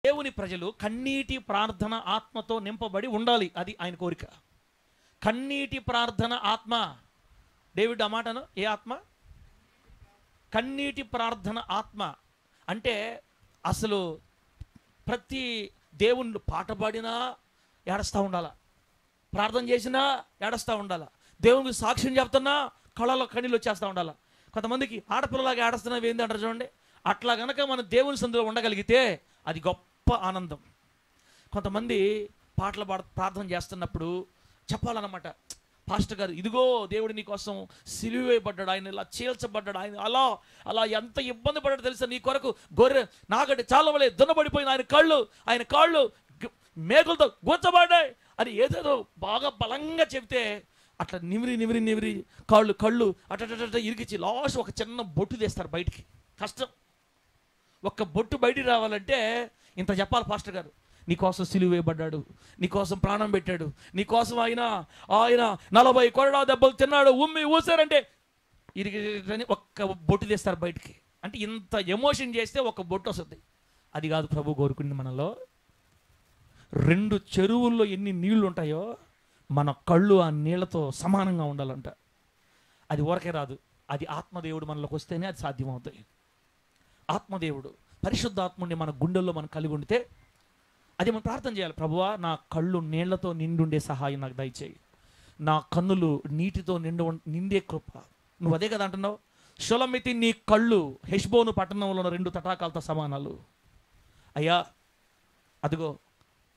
దేవుని ప్రజలు కన్నీటి ప్రార్థన ఆత్మతో నింపబడి ఉండాలి. అది ఆయన కోరిక. కన్నీటి ప్రార్థన ఆత్మ. డేవిడ్ ఆ మాటను, ఏ ఆత్మ? కన్నీటి ప్రార్థన ఆత్మ. అంటే అసలు ప్రతి దేవుణ్ణి పాట పాడినా ఏడుస్తూ ఉండాలా, ప్రార్థన చేసినా ఏడుస్తూ ఉండాలా, దేవునికి సాక్ష్యం చెప్తున్నా కళ్ళలో కన్నీళ్ళు వచ్చేస్తూ ఉండాలా. కొంతమందికి ఆడపిల్లలాగా ఏడుస్తున్నవి ఏంది అంటారు చూడండి. అట్లా కనుక మనం దేవుని సందులో ఉండగలిగితే అది గొప్ప ఆనందం. కొంతమంది పాటలు ప్రార్థన చేస్తున్నప్పుడు చెప్పాలన్నమాట, పాస్టర్ గారు ఇదిగో దేవుడు నీ కోసం సిలువ వేయబడ్డాడు, ఆయన ఇలా చీల్చబడ్డాడు, ఆయన అలా అలా ఎంత ఇబ్బంది పడ్డాడు తెలుసా, నీ కొరకు గొర్రె నాగటి చాలవలే దున్నబడిపోయింది, ఆయన కాళ్ళు మేకులతో గుచ్చబడ్డాయి అని ఏదేదో బాగా బలంగా చెబితే అట్లా నిమిరి కళ్ళు అట్ట ఇరికిచ్చి లాస్ట్ ఒక చిన్న బొట్టు తీస్తారు బయటికి. కష్టం. ఒక్క బొట్టు బయటికి రావాలంటే ఇంత చెప్పాలి, పాస్టర్ గారు నీకోసం సిలువ వేయబడ్డాడు, నీకోసం ప్రాణం పెట్టాడు, నీకోసం ఆయన 40 కొరడా దెబ్బలు తిన్నాడు, ఊసారంటే ఇరిగి ఒక్క బొట్టు తీస్తారు బయటికి. అంటే ఇంత ఎమోషన్ చేస్తే ఒక బొట్టు వస్తుంది. అది కాదు ప్రభు కోరుకుంది మనలో. 2 చెరువుల్లో ఎన్ని నీళ్లు ఉంటాయో మన కళ్ళు ఆ నీళ్లతో సమానంగా ఉండాలంట. అది ఊరకే రాదు, అది ఆత్మదేవుడు మనలోకి వస్తేనే అది సాధ్యమవుతాయి. ఆత్మదేవుడు పరిశుద్ధాత్ముడిని మన గుండెల్లో మనం కలిగి ఉంటే అది మనం ప్రార్థన చేయాలి. ప్రభువా నా కళ్ళు నీళ్లతో నిండుండే సహాయం నాకు దయచేయి, నా కన్నులు నీటితో నిండే కృప. నువ్వు అదే కదా అంటున్నావు. షొలమితి నీ కళ్ళు హెష్బోను పట్టణంలో ఉన్న 2 తటాకాలతో సమానాలు. అయ్యా అదిగో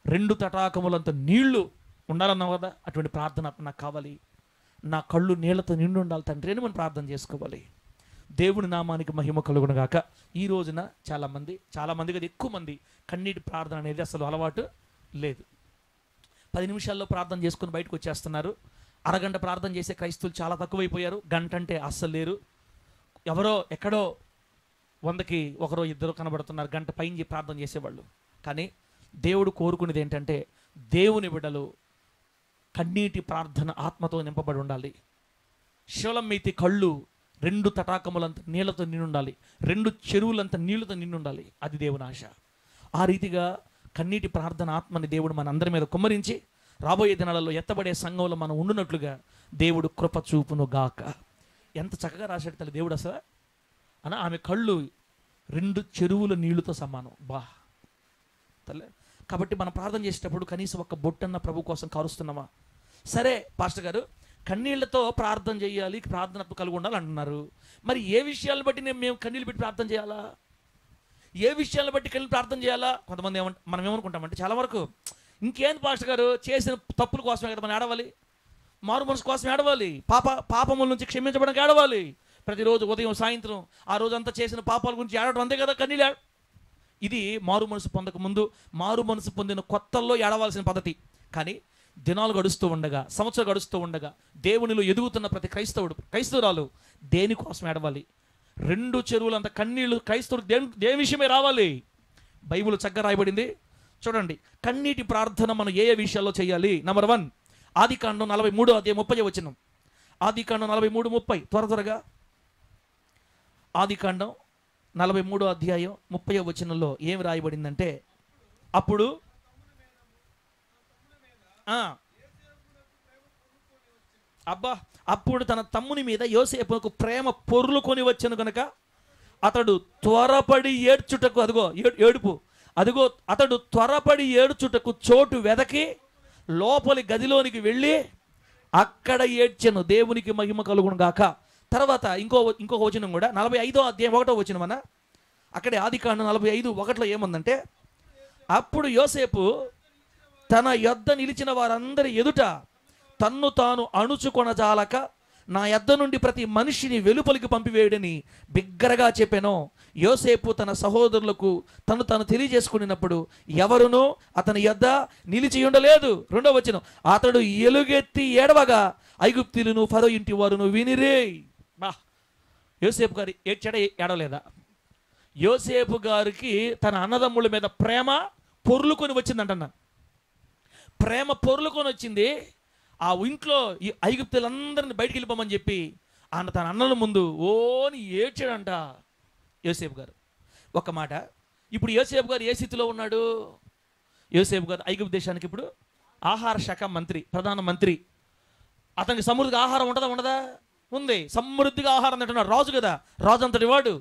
2 తటాకములంత నీళ్లు ఉండాలన్నావు కదా, అటువంటి ప్రార్థన నాకు కావాలి. నా కళ్ళు నీళ్లతో నిండి ఉండాలి తండ్రి అని మనం ప్రార్థన చేసుకోవాలి. దేవుని నామానికి మహిమ కలుగును గాక. ఈ రోజున చాలామంది కదా ఎక్కువ మంది కన్నీటి ప్రార్థన అనేది అసలు అలవాటు లేదు. 10 నిమిషాల్లో ప్రార్థన చేసుకుని బయటకు వచ్చేస్తున్నారు. అరగంట ప్రార్థన చేసే క్రైస్తవులు చాలా తక్కువైపోయారు. గంట అంటే అస్సలు లేరు. ఎవరో ఎక్కడో 100కి ఒకరో ఇద్దరు కనబడుతున్నారు గంట పైన ప్రార్థన చేసేవాళ్ళు. కానీ దేవుడు కోరుకునేది ఏంటంటే దేవుని బిడ్డలు కన్నీటి ప్రార్థన ఆత్మతో నింపబడి ఉండాలి. షొలమితి కళ్ళు 2 తటాకములంత నీళ్లతో నిండి ఉండాలి, 2 చెరువులంత నీళ్లతో నిండి ఉండాలి. అది దేవుని ఆశ. ఆ రీతిగా కన్నీటి ప్రార్థన ఆత్మని దేవుడు మన అందరి మీద కుమ్మరించి రాబోయే దినాలలో ఎత్తబడే సంఘంలో మనం ఉండునట్లుగా దేవుడు కృప చూపును గాక. ఎంత చక్కగా రాశాడు తల్లి దేవుడు అసలు. అన్న ఆమె కళ్ళు 2 చెరువుల నీళ్లతో సమానం. బా తల్లి. కాబట్టి మనం ప్రార్థన చేసేటప్పుడు కనీసం ఒక బొట్టన్న ప్రభు కోసం కారుస్తున్నామా? సరే పాస్టర్ గారు కన్నీళ్లతో ప్రార్థన చేయాలి, ప్రార్థన కలిగి ఉండాలి అంటున్నారు. మరి ఏ విషయాలను బట్టి మేము కన్నీళ్ళు పెట్టి ప్రార్థన చేయాలా? ఏ విషయాలను బట్టి కన్నీళ్ళు ప్రార్థన చేయాలా? కొంతమంది మనం ఏమనుకుంటామంటే చాలా వరకు ఇంకేంది పాస్టర్ గారు చేసిన తప్పుల కోసమే కదా మనం ఏడవాలి, మారు మనసు కోసం ఏడవాలి, పాపముల నుంచి క్షమించబడానికి ఏడవాలి. ప్రతిరోజు ఉదయం సాయంత్రం ఆ రోజంతా చేసిన పాపాల గురించి ఏడవడం అంతే కదా కన్నీళ్ళు. ఇది మారు మనసు పొందక ముందు, మారు మనసు పొందిన కొత్తల్లో ఏడవలసిన పద్ధతి. కానీ దినాలు గడుస్తూ ఉండగా, సంవత్సరాలు గడుస్తూ ఉండగా దేవునిలో ఎదుగుతున్న ప్రతి క్రైస్తవురాలు దేనికోసం ఏడవాలి? 2 చెరువులంత కన్నీళ్లు క్రైస్తవుడు దేని విషయమే రావాలి. బైబిల్ చక్కగా రాయబడింది చూడండి. కన్నీటి ప్రార్థన మనం ఏ విషయాల్లో చేయాలి? నంబర్ 1 ఆదికాండం 43 అధ్యాయం 30 వచనం. ఆదికాండం 43:30 త్వరగా. ఆదికాండం 43 అధ్యాయం 30 వచనంలో ఏం రాయబడిందంటే అప్పుడు అప్పుడు తన తమ్ముని మీద యోసేపుకు ప్రేమ పొర్లుకొని వచ్చాను కనుక అతడు త్వరపడి ఏడ్చుటకు అతడు త్వరపడి ఏడ్చుటకు చోటు వెదకి లోపలి గదిలోనికి వెళ్ళి అక్కడ ఏడ్చెను. దేవునికి మహిమ కలుగును గాక. తర్వాత ఇంకొక వచనం కూడా 45వ అధ్యాయం 1వ వచనం అన్న. అక్కడే ఆదికాండం 45:1 ఏముందంటే అప్పుడు యోసేపు తన యొద్ద నిలిచిన వారందరి ఎదుట తన్ను తాను అణుచుకొనజాలక నా యొద్ద నుండి ప్రతి మనిషిని వెలుపలికి పంపివేయడని బిగ్గరగా చెప్పాను. యోసేపు తన సహోదరులకు తాను తెలియజేసుకున్నప్పుడు ఎవరునూ అతని యొద్ద నిలిచి ఉండలేదు. 2వ వచనం అతడు ఎలుగెత్తి ఏడవగా ఐగుప్తీయులను ఫరో ఇంటి వారును వినిరే. యోసేపు గారు ఏడ్చాడా ఏడవలేదా? యోసేపు గారికి తన అన్నదమ్ముల మీద ప్రేమ పొర్లుకొని వచ్చిందంటన్నా. ప్రేమ పొర్లుకొని వచ్చింది. ఆ ఇంట్లో ఈ ఐగుప్తులందరిని బయటికి వెళ్ళిపోమని చెప్పి తన అన్నల ముందు ఓని ఏడ్చాడంట యోసేపు గారు. ఒక మాట, ఇప్పుడు యోసేపు గారు ఏ స్థితిలో ఉన్నాడు? యోసేపు గారు ఐగుప్తు దేశానికి ఇప్పుడు ఆహార శాఖ మంత్రి, ప్రధాన మంత్రి. అతనికి సమృద్ధిగా ఆహారం ఉంటుందా ఉండదా? ఉంది. సమృద్ధిగా ఆహారం తింటున్నాడు. రాజు కదా, రాజు అంతటి వాడు,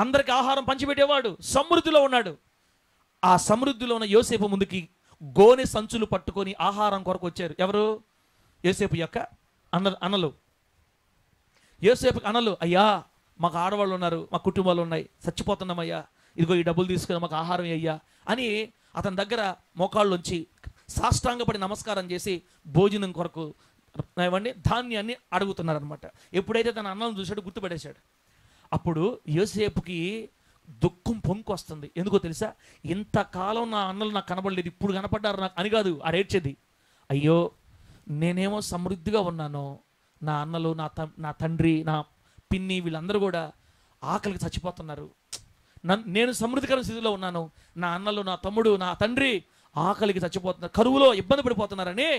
అందరికి ఆహారం పంచిపెట్టేవాడు, సమృద్ధిలో ఉన్నాడు. ఆ సమృద్ధిలో ఉన్న యోసేపు ముందుకి గోనె సంచులు పట్టుకొని ఆహారం కొరకు వచ్చారు. ఎవరు? యోసేపు యొక్క అన్నలు. యోసేపు అన్నలు, అయ్యా మాకు ఆడవాళ్ళు ఉన్నారు, మా కుటుంబాలు ఉన్నాయి, చచ్చిపోతున్నామయ్యా, ఇదిగో ఈ డబ్బులు తీసుకుని మాకు ఆహారం అయ్యా అని అతని దగ్గర మోకాళ్ళుంచి సాష్టాంగపడి నమస్కారం చేసి భోజనం కొరకు ఇవ్వండి ధాన్యాన్ని అడుగుతున్నారనమాట. ఎప్పుడైతే తన అన్నలను చూశాడు గుర్తుపడేశాడు. అప్పుడు యోసేపుకి దుఃఖం పొంగు వస్తుంది. ఎందుకో తెలుసా? ఇంతకాలం నా అన్నలు నాకు కనబడలేదు, ఇప్పుడు కనపడ్డారు నాకు అని కాదు ఆ రేడ్చేది. అయ్యో నేనేమో సమృద్ధిగా ఉన్నాను, నా అన్నలు, నా తండ్రి, నా పిన్ని వీళ్ళందరూ కూడా ఆకలికి చచ్చిపోతున్నారు. నేను సమృద్ధికరమైన స్థితిలో ఉన్నాను, నా అన్నలు, నా తమ్ముడు, నా తండ్రి ఆకలికి చచ్చిపోతున్నారు, కరువులో ఇబ్బంది పడిపోతున్నారని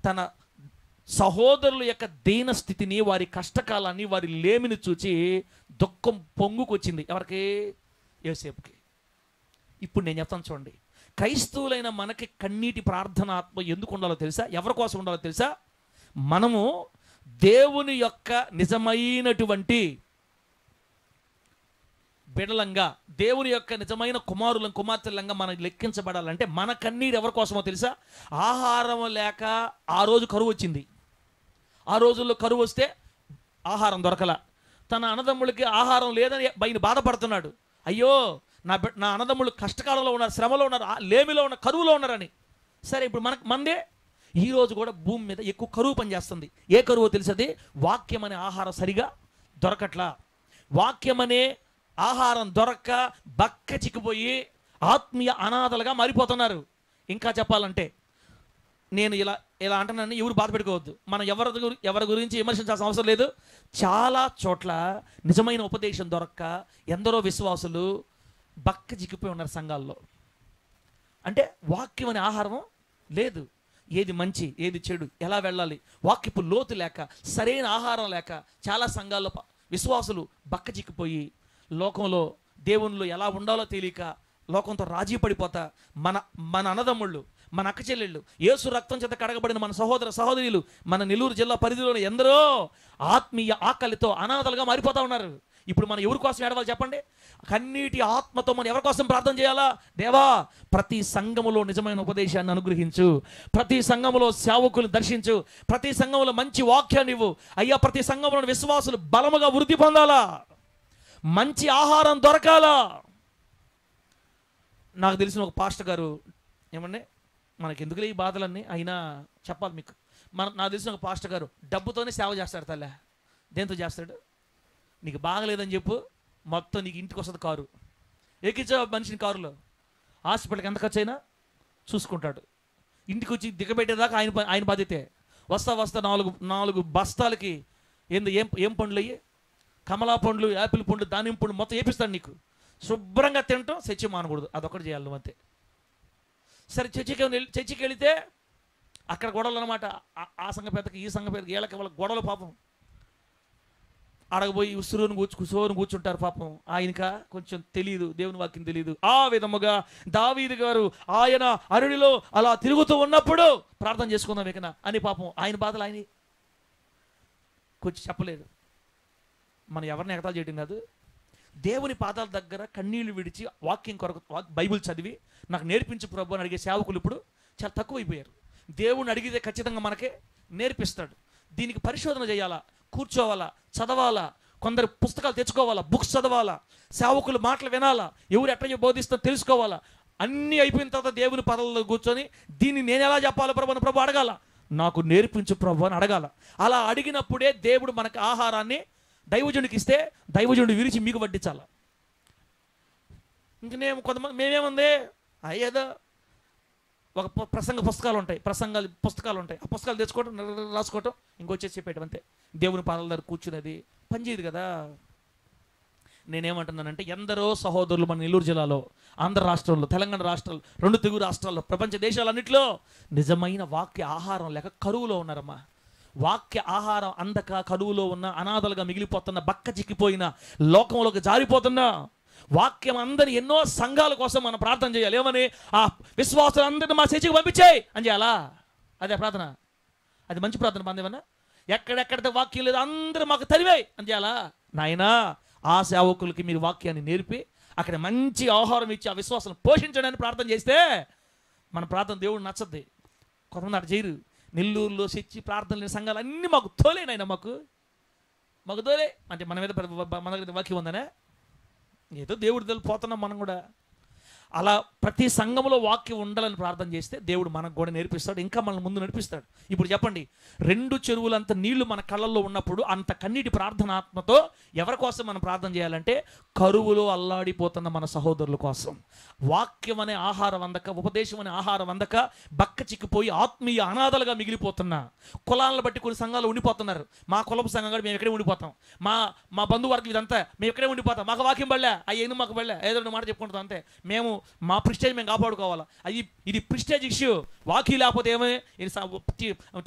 తన సహోదరుల యొక్క దీన స్థితిని, వారి కష్టకాలాన్ని, వారి లేమిని చూచి దుఃఖం పొంగుకొచ్చింది. ఎవరికి? యోసేపుకి. ఇప్పుడు నేను చెప్తాను చూడండి, క్రైస్తవులైన మనకి కన్నీటి ప్రార్థన ఆత్మ ఎందుకు ఉండాలో తెలుసా? ఎవరి కోసం ఉండాలో తెలుసా? మనము దేవుని యొక్క నిజమైనటువంటి బిడలంగా, దేవుని యొక్క నిజమైన కుమారులం కుమార్తెలంగా మనం లెక్కించబడాలంటే మన కన్నీరు ఎవరి కోసమో తెలుసా? ఆహారం లేక ఆ రోజు కరువు వచ్చింది. ఆ రోజుల్లో కరువు వస్తే ఆహారం దొరకల. తన అన్నదమ్ములకి ఆహారం లేదని ఆయన బాధపడుతున్నాడు. అయ్యో నా అన్నదమ్ములు కష్టకాలంలో ఉన్నారు, శ్రమలో ఉన్నారు, లేమిలో ఉన్న కరువులో ఉన్నారని. సరే ఇప్పుడు మందే ఈరోజు కూడా భూమి మీద ఎక్కువ కరువు పనిచేస్తుంది. ఏ కరువు తెలుసది? వాక్యం అనే ఆహారం సరిగా దొరకట్లా. వాక్యం అనే ఆహారం దొరక్క బక్క చిక్కిపోయి ఆత్మీయ అనాథలుగా మారిపోతున్నారు. ఇంకా చెప్పాలంటే నేను ఇలా అంటున్నాను, ఎవరు బాధ పెట్టుకోవద్దు. మనం ఎవరి గురించి విమర్శించాల్సిన అవసరం లేదు. చాలా చోట్ల నిజమైన ఉపదేశం దొరక్క ఎందరో విశ్వాసులు బక్క చిక్కిపోయి ఉన్నారు సంఘాల్లో. అంటే వాక్యం అనే ఆహారం లేదు. ఏది మంచి, ఏది చెడు, ఎలా వెళ్ళాలి, వాక్యపు లోతు లేక, సరైన ఆహారం లేక చాలా సంఘాల్లో విశ్వాసులు బక్క చిక్కిపోయి లోకంలో దేవునిలో ఎలా ఉండాలో తెలియక లోకంతో రాజీ పడిపోతా మన అన్నదమ్ముళ్ళు, మన అక్క చెల్లెళ్ళు, యేసు రక్తం చేత కడగబడిన మన సహోదర సహోదరులు మన నెల్లూరు జిల్లా పరిధిలోని ఎందరో ఆత్మీయ ఆకలితో అనాథలుగా మారిపోతూ ఉన్నారు. ఇప్పుడు మనం ఎవరి కోసం ఏడవాలి చెప్పండి? కన్నీటి ఆత్మతో మనం ఎవరి కోసం ప్రార్థన చేయాలా? దేవా, ప్రతి సంఘములో నిజమైన ఉపదేశాన్ని అనుగ్రహించు, ప్రతి సంఘములో సేవకులు దర్శించు, ప్రతి సంఘములో మంచి వాక్యాన్ని ఇవ్వు అయ్యా. ప్రతి సంఘంలో విశ్వాసులు బలముగా వృద్ధి పొందాలా, మంచి ఆహారం దొరకాలా. నాకు తెలిసిన ఒక పాస్టర్ గారు, ఏమంటే మనకి ఎందుకులే ఈ బాధలన్నీ, అయినా చెప్పాలి మీకు. నాకు తెలిసిన ఒక పాస్టర్ గారు డబ్బుతోనే సేవ చేస్తాడు. తల్లే దేంతో చేస్తాడు? నీకు బాగలేదని చెప్పు, మొత్తం నీకు ఇంటికి వస్తుంది కారు, ఎక్కించా మనిషిని కారులో, హాస్పిటల్కి ఎంత ఖర్చు అయినా చూసుకుంటాడు. ఇంటికి వచ్చి దిగబెట్టేదాకా ఆయన బాధ్యతే. వస్తా నాలుగు బస్తాలకి ఏం పండ్లు అయ్యి, కమలా పండ్లు, యాపిల్ పండ్లు, దానిమ్మ పండ్లు మొత్తం వేపిస్తాడు నీకు. శుభ్రంగా తినటం, చర్చి మానకూడదు, అదొకటి చేయాలి నువ్వు అంతే. సరే చర్చికి వెళితే అక్కడ గొడవలు అనమాట. ఆ సంఘ పెద్దకి ఈ సంఘ పెద్దకి వాళ్ళ గొడవలు. పాపం అడగబోయి ఉసురుని కూర్చుంటారు. పాపం ఆయనక కొంచెం తెలియదు, దేవుని వాక్యం తెలియదు. ఆ విధముగా దావీదు గారు ఆయన అరణ్యలో అలా తిరుగుతూ ఉన్నప్పుడు ప్రార్థన చేసుకుందాం ఇకనా అని పాపం ఆయన బాధలు ఆయన కొంచెం చెప్పలేదు. మనం ఎవరిని ఎగతాలు చేయడం కాదు, దేవుని పాదాల దగ్గర కన్నీళ్లు విడిచి వాక్యం కొరకు బైబిల్ చదివి నాకు నేర్పించు ప్రభు అని అడిగే సేవకులు ఇప్పుడు చాలా తక్కువైపోయారు. దేవుని అడిగితే ఖచ్చితంగా మనకే నేర్పిస్తాడు. దీనికి పరిశోధన చేయాలా, కూర్చోవాలా, చదవాలా, కొందరు పుస్తకాలు తెచ్చుకోవాలా, బుక్స్ చదవాలా, సేవకులు మాటలు వినాలా, ఎవరు ఎట్లా బోధిస్తారో తెలుసుకోవాలా. అన్నీ అయిపోయిన తర్వాత దేవుని పదాలలో కూర్చొని దీన్ని నేను ఎలా చెప్పాలి ప్రభు అని ప్రభు అడగాల, నాకు నేర్పించు ప్రభు అని అడగాల. అలా అడిగినప్పుడే దేవుడు మనకు ఆహారాన్ని దైవజనుడికి ఇస్తే దైవజనుడు విరిచి మీకు వడ్డించాల. ఇంక కొంతమంది మేమేముంది అయ్యేదో ఒక పుస్తకాలు ఉంటాయి, పుస్తకాలు ఉంటాయి, ఆ పుస్తకాలు తెచ్చుకోవటం, రాసుకోవటం, ఇంకొచ్చేసి చెప్పేయటం అంతే. దేవుని పాదాల దగ్గర కూర్చునేది పనిచేయదు కదా. నేనేమంటున్నానంటే ఎందరో సహోదరులు మన నెల్లూరు జిల్లాలో, ఆంధ్ర రాష్ట్రంలో, తెలంగాణ రాష్ట్రాలు, 2 తెలుగు రాష్ట్రాల్లో, ప్రపంచ దేశాలన్నింటిలో నిజమైన వాక్య ఆహారం లేక కరువులో ఉన్నారమ్మా. వాక్య ఆహారం అందక కరువులో ఉన్న, అనాథలుగా మిగిలిపోతున్న, బక్క చిక్కిపోయిన, లోకంలోకి జారిపోతున్నా వాక్యం అందరి ఎన్నో సంఘాల కోసం మనం ప్రార్థన చేయాలి. ఏమని? ఆ విశ్వాసులందరినీ మా చర్చికి పంపించేయి అని చేయాలా? అదే ప్రార్థన. అది మంచి ప్రార్థన పందేమన్నా? ఎక్కడెక్కడైతే వాక్యం లేదు అందరూ మాకు తరివేయి అని చేయాలా? నాయనా, ఆ సేవకులకి మీరు వాక్యాన్ని నేర్పి అక్కడ మంచి ఆహారం ఇచ్చి ఆ విశ్వాసం పోషించడానికి ప్రార్థన చేస్తే మన ప్రార్థన దేవుడు నచ్చద్ది. కొంతమంది అటు చేయరు. నెల్లూరులో చర్చి ప్రార్థన లేని సంఘాలు అన్నీ మాకు తోలేనైనా మాకు తోలే అంటే మన మీద మన దగ్గర వాక్యం ఉందనే ఏదో దేవుడు తెలిపోతున్నాం మనం కూడా. అలా ప్రతి సంఘంలో వాక్యం ఉండాలని ప్రార్థన చేస్తే దేవుడు మనకు కూడా నేర్పిస్తాడు, ఇంకా మనల్ని ముందు నడిపిస్తాడు. ఇప్పుడు చెప్పండి, 2 చెరువులంత నీళ్లు మన కళ్ళల్లో ఉన్నప్పుడు అంత కన్నీటి ప్రార్థనాత్మతో ఎవరి కోసం మనం ప్రార్థన చేయాలంటే కరువులో అల్లాడిపోతున్న మన సహోదరుల కోసం. వాక్యం అనే ఆహారం అందక, ఉపదేశం అనే ఆహారం అందక బక్క చిక్కిపోయి ఆత్మీయ అనాథలుగా మిగిలిపోతున్న, కులాలను బట్టి కొన్ని సంఘాలు ఉండిపోతున్నారు. మా కులపు సంఘం కూడా మేము ఎక్కడే ఉండిపోతాం, మా బంధువర్గం ఇదంతా మేము ఎక్కడే ఉండిపోతాం, మాకు వాక్యం పడలే అయ్యేను, మాకు పడలే ఏదో మాట చెప్పుకుంటాం అంతే. మేము మా ప్రిస్టేజ్ మేము కాపాడుకోవాలా. ఇది ప్రిస్టేజ్ ఇష్యూ. వాక్యం లేకపోతే ఏమో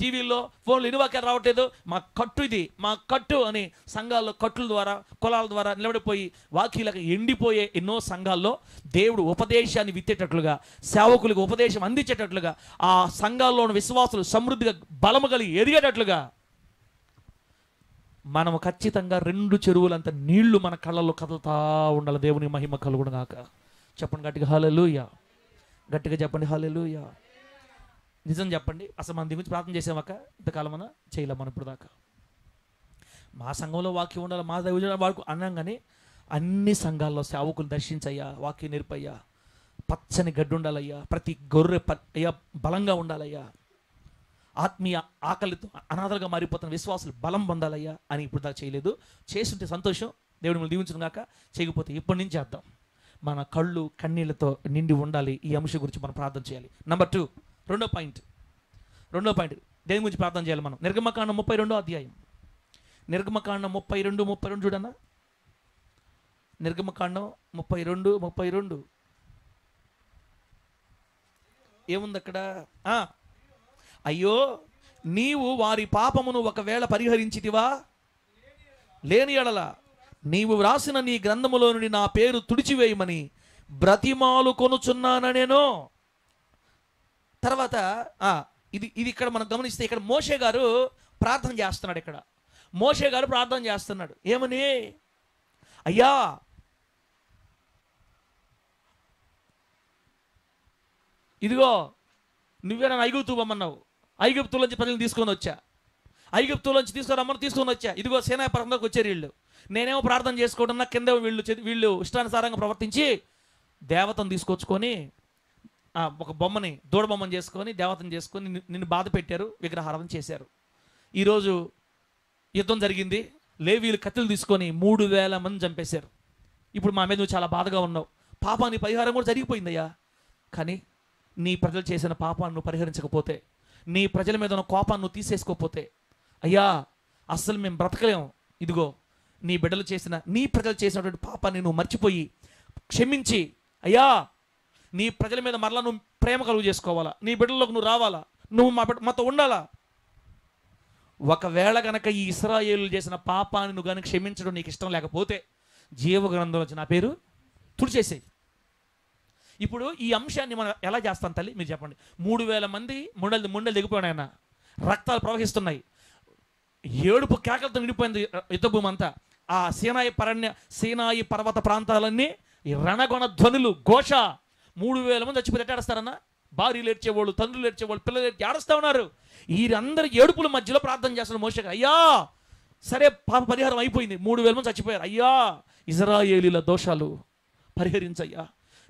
టీవీల్లో ఫోన్లు ఎన్ని వాక్యాలు రావట్లేదు, మా కట్టు ఇది, మా కట్టు అని సంఘాల్లో కట్టుల ద్వారా కులాల ద్వారా నిలబడిపోయి వాక్యాలకు ఎండిపోయే ఎన్నో సంఘాల్లో దేవుడు ఉపదేశాన్ని విత్తేటట్లుగా, సేవకులకు ఉపదేశం అందించేటట్లుగా, ఆ సంఘాల్లోని విశ్వాసులు సమృద్ధిగా బలము కలిగి ఎదిగేటట్లుగా మనము ఖచ్చితంగా 2 చెరువులంత నీళ్లు మన కళ్ళల్లో కదులుతా ఉండాలి. దేవుని మహిమ కలుగునుగాక. చెప్పండి గట్టిగా హల్లెలూయా. గట్టిగా చెప్పండి హల్లెలూయా. నిజం చెప్పండి, అసలు మన గురించి ప్రార్థన చేసామాక ఇంతకాలం అన్నా చేయలేం మనం ఇప్పుడు దాకా. మా సంఘంలో వాక్యం ఉండాలి, మా దైవజనుడు వాడుకు అన్నాం, కానీ అన్ని సంఘాల్లో సేవకులు దర్శించయ్యా, వాక్యం నేర్పయ్యా, పచ్చని గడ్డి ఉండాలయ్యా, ప్రతి గొర్రె అయ్యా బలంగా ఉండాలయ్యా, ఆత్మీయ ఆకలితో అనాథలుగా మారిపోతున్న విశ్వాసులు బలం పొందాలయ్యా అని ఇప్పుడు దాకా చేయలేదు. చేస్తుంటే సంతోషం, దేవుడు మిమ్మల్ని దీవించును గాక. చేయకపోతే ఇప్పటి నుంచి చేద్దాం. మన కళ్ళు కన్నీళ్లతో నిండి ఉండాలి. ఈ అంశం గురించి మనం ప్రార్థన చేయాలి. నెంబర్ 2, రెండో పాయింట్ దేని గురించి ప్రార్థన చేయాలి మనం? నిర్గమకాండం 32వ అధ్యాయం. నిర్గమకాండం 32 చూడన్నా. నిర్గమకాండం 32 ఏముంది అక్కడ? అయ్యో, నీవు వారి పాపమును ఒకవేళ పరిహరించితివా, లేని ఎడల నీవు వ్రాసిన నీ గ్రంథములో నుండి నా పేరు తుడిచివేయమని బ్రతిమాలు కొనుచున్నాన నేను. తర్వాత ఇది ఇక్కడ మనం గమనిస్తే ఇక్కడ మోషే గారు ప్రార్థన చేస్తున్నాడు. ఇక్కడ మోషే గారు ప్రార్థన చేస్తున్నాడు ఏమని? అయ్యా, ఇదిగో నువ్వే నన్ను ఐగుప్తు పొమ్మన్నావు, ఐగుప్తులోంచి ప్రజలను తీసుకొని వచ్చా, ఐగుప్తులోంచి తీసుకొని వచ్చా, ఇదిగో సేనా పర్వతంలోకి వచ్చారు వీళ్ళు. నేనేమో ప్రార్థన చేసుకోవడం, కింద వీళ్ళు ఇష్టానుసారంగా ప్రవర్తించి దేవతను తీసుకొచ్చుకొని ఒక బొమ్మని, దూడ బొమ్మను చేసుకొని దేవతను చేసుకొని నిన్ను బాధ పెట్టారు, విగ్రహారాధన చేశారు. ఈరోజు యుద్ధం జరిగింది, లేవీలు కత్తులు తీసుకొని 3000 మంది చంపేశారు. ఇప్పుడు మా మీద నువ్వు చాలా బాధగా ఉన్నావు, పాపాన్ని పరిహారం కూడా జరిగిపోయిందయ్యా. కానీ నీ ప్రజలు చేసిన పాపాన్ని నువ్వు పరిహరించకపోతే, నీ ప్రజల మీద ఉన్న కోపాన్ని నువ్వు తీసేసుకోకపోతే, అయ్యా అస్సలు మేము బ్రతకలేము. ఇదిగో నీ ప్రజలు చేసినటువంటి పాపాన్ని నువ్వు మర్చిపోయి క్షమించి, అయ్యా నీ ప్రజల మీద మరలా నువ్వు ప్రేమ కలుగు చేసుకోవాలా, నీ బిడ్డల్లోకి నువ్వు రావాలా, నువ్వు మాతో ఉండాలా. ఒకవేళ కనుక ఈ ఇశ్రాయేలు చేసిన పాపాన్ని నువ్వు కనుక క్షమించడం నీకు ఇష్టం లేకపోతే జీవ గ్రంథంలో నా పేరు తుడిచేసేయి. ఇప్పుడు ఈ అంశాన్ని మనం ఎలా చేస్తాం తల్లి మీరు చెప్పండి? 3000 మంది ముండలు దిగిపోయినాయన్న, రక్తాలు ప్రవహిస్తున్నాయి, ఏడుపు కేకలతో నిండిపోయింది యుద్ధభూమి అంతా. ఆ సీనాయి పర్వత ప్రాంతాలన్నీ రణగొణ ధ్వనులు, ఘోష. 3000 మంది చచ్చిపోయి ఎట్టాడస్తారన్న? భార్యలు ఏడ్చేవాళ్ళు, తండ్రులు ఏడ్చేవాళ్ళు, పిల్లలు ఏడుస్తూ ఉన్నారు. వీరందరూ ఏడుపుల మధ్యలో ప్రార్థన చేస్తున్నారు మోషే. అయ్యా సరే పాప పరిహారం అయిపోయింది, 3000 మంది చచ్చిపోయారు, అయ్యా ఇశ్రాయేలీల దోషాలు పరిహరించయ్యా,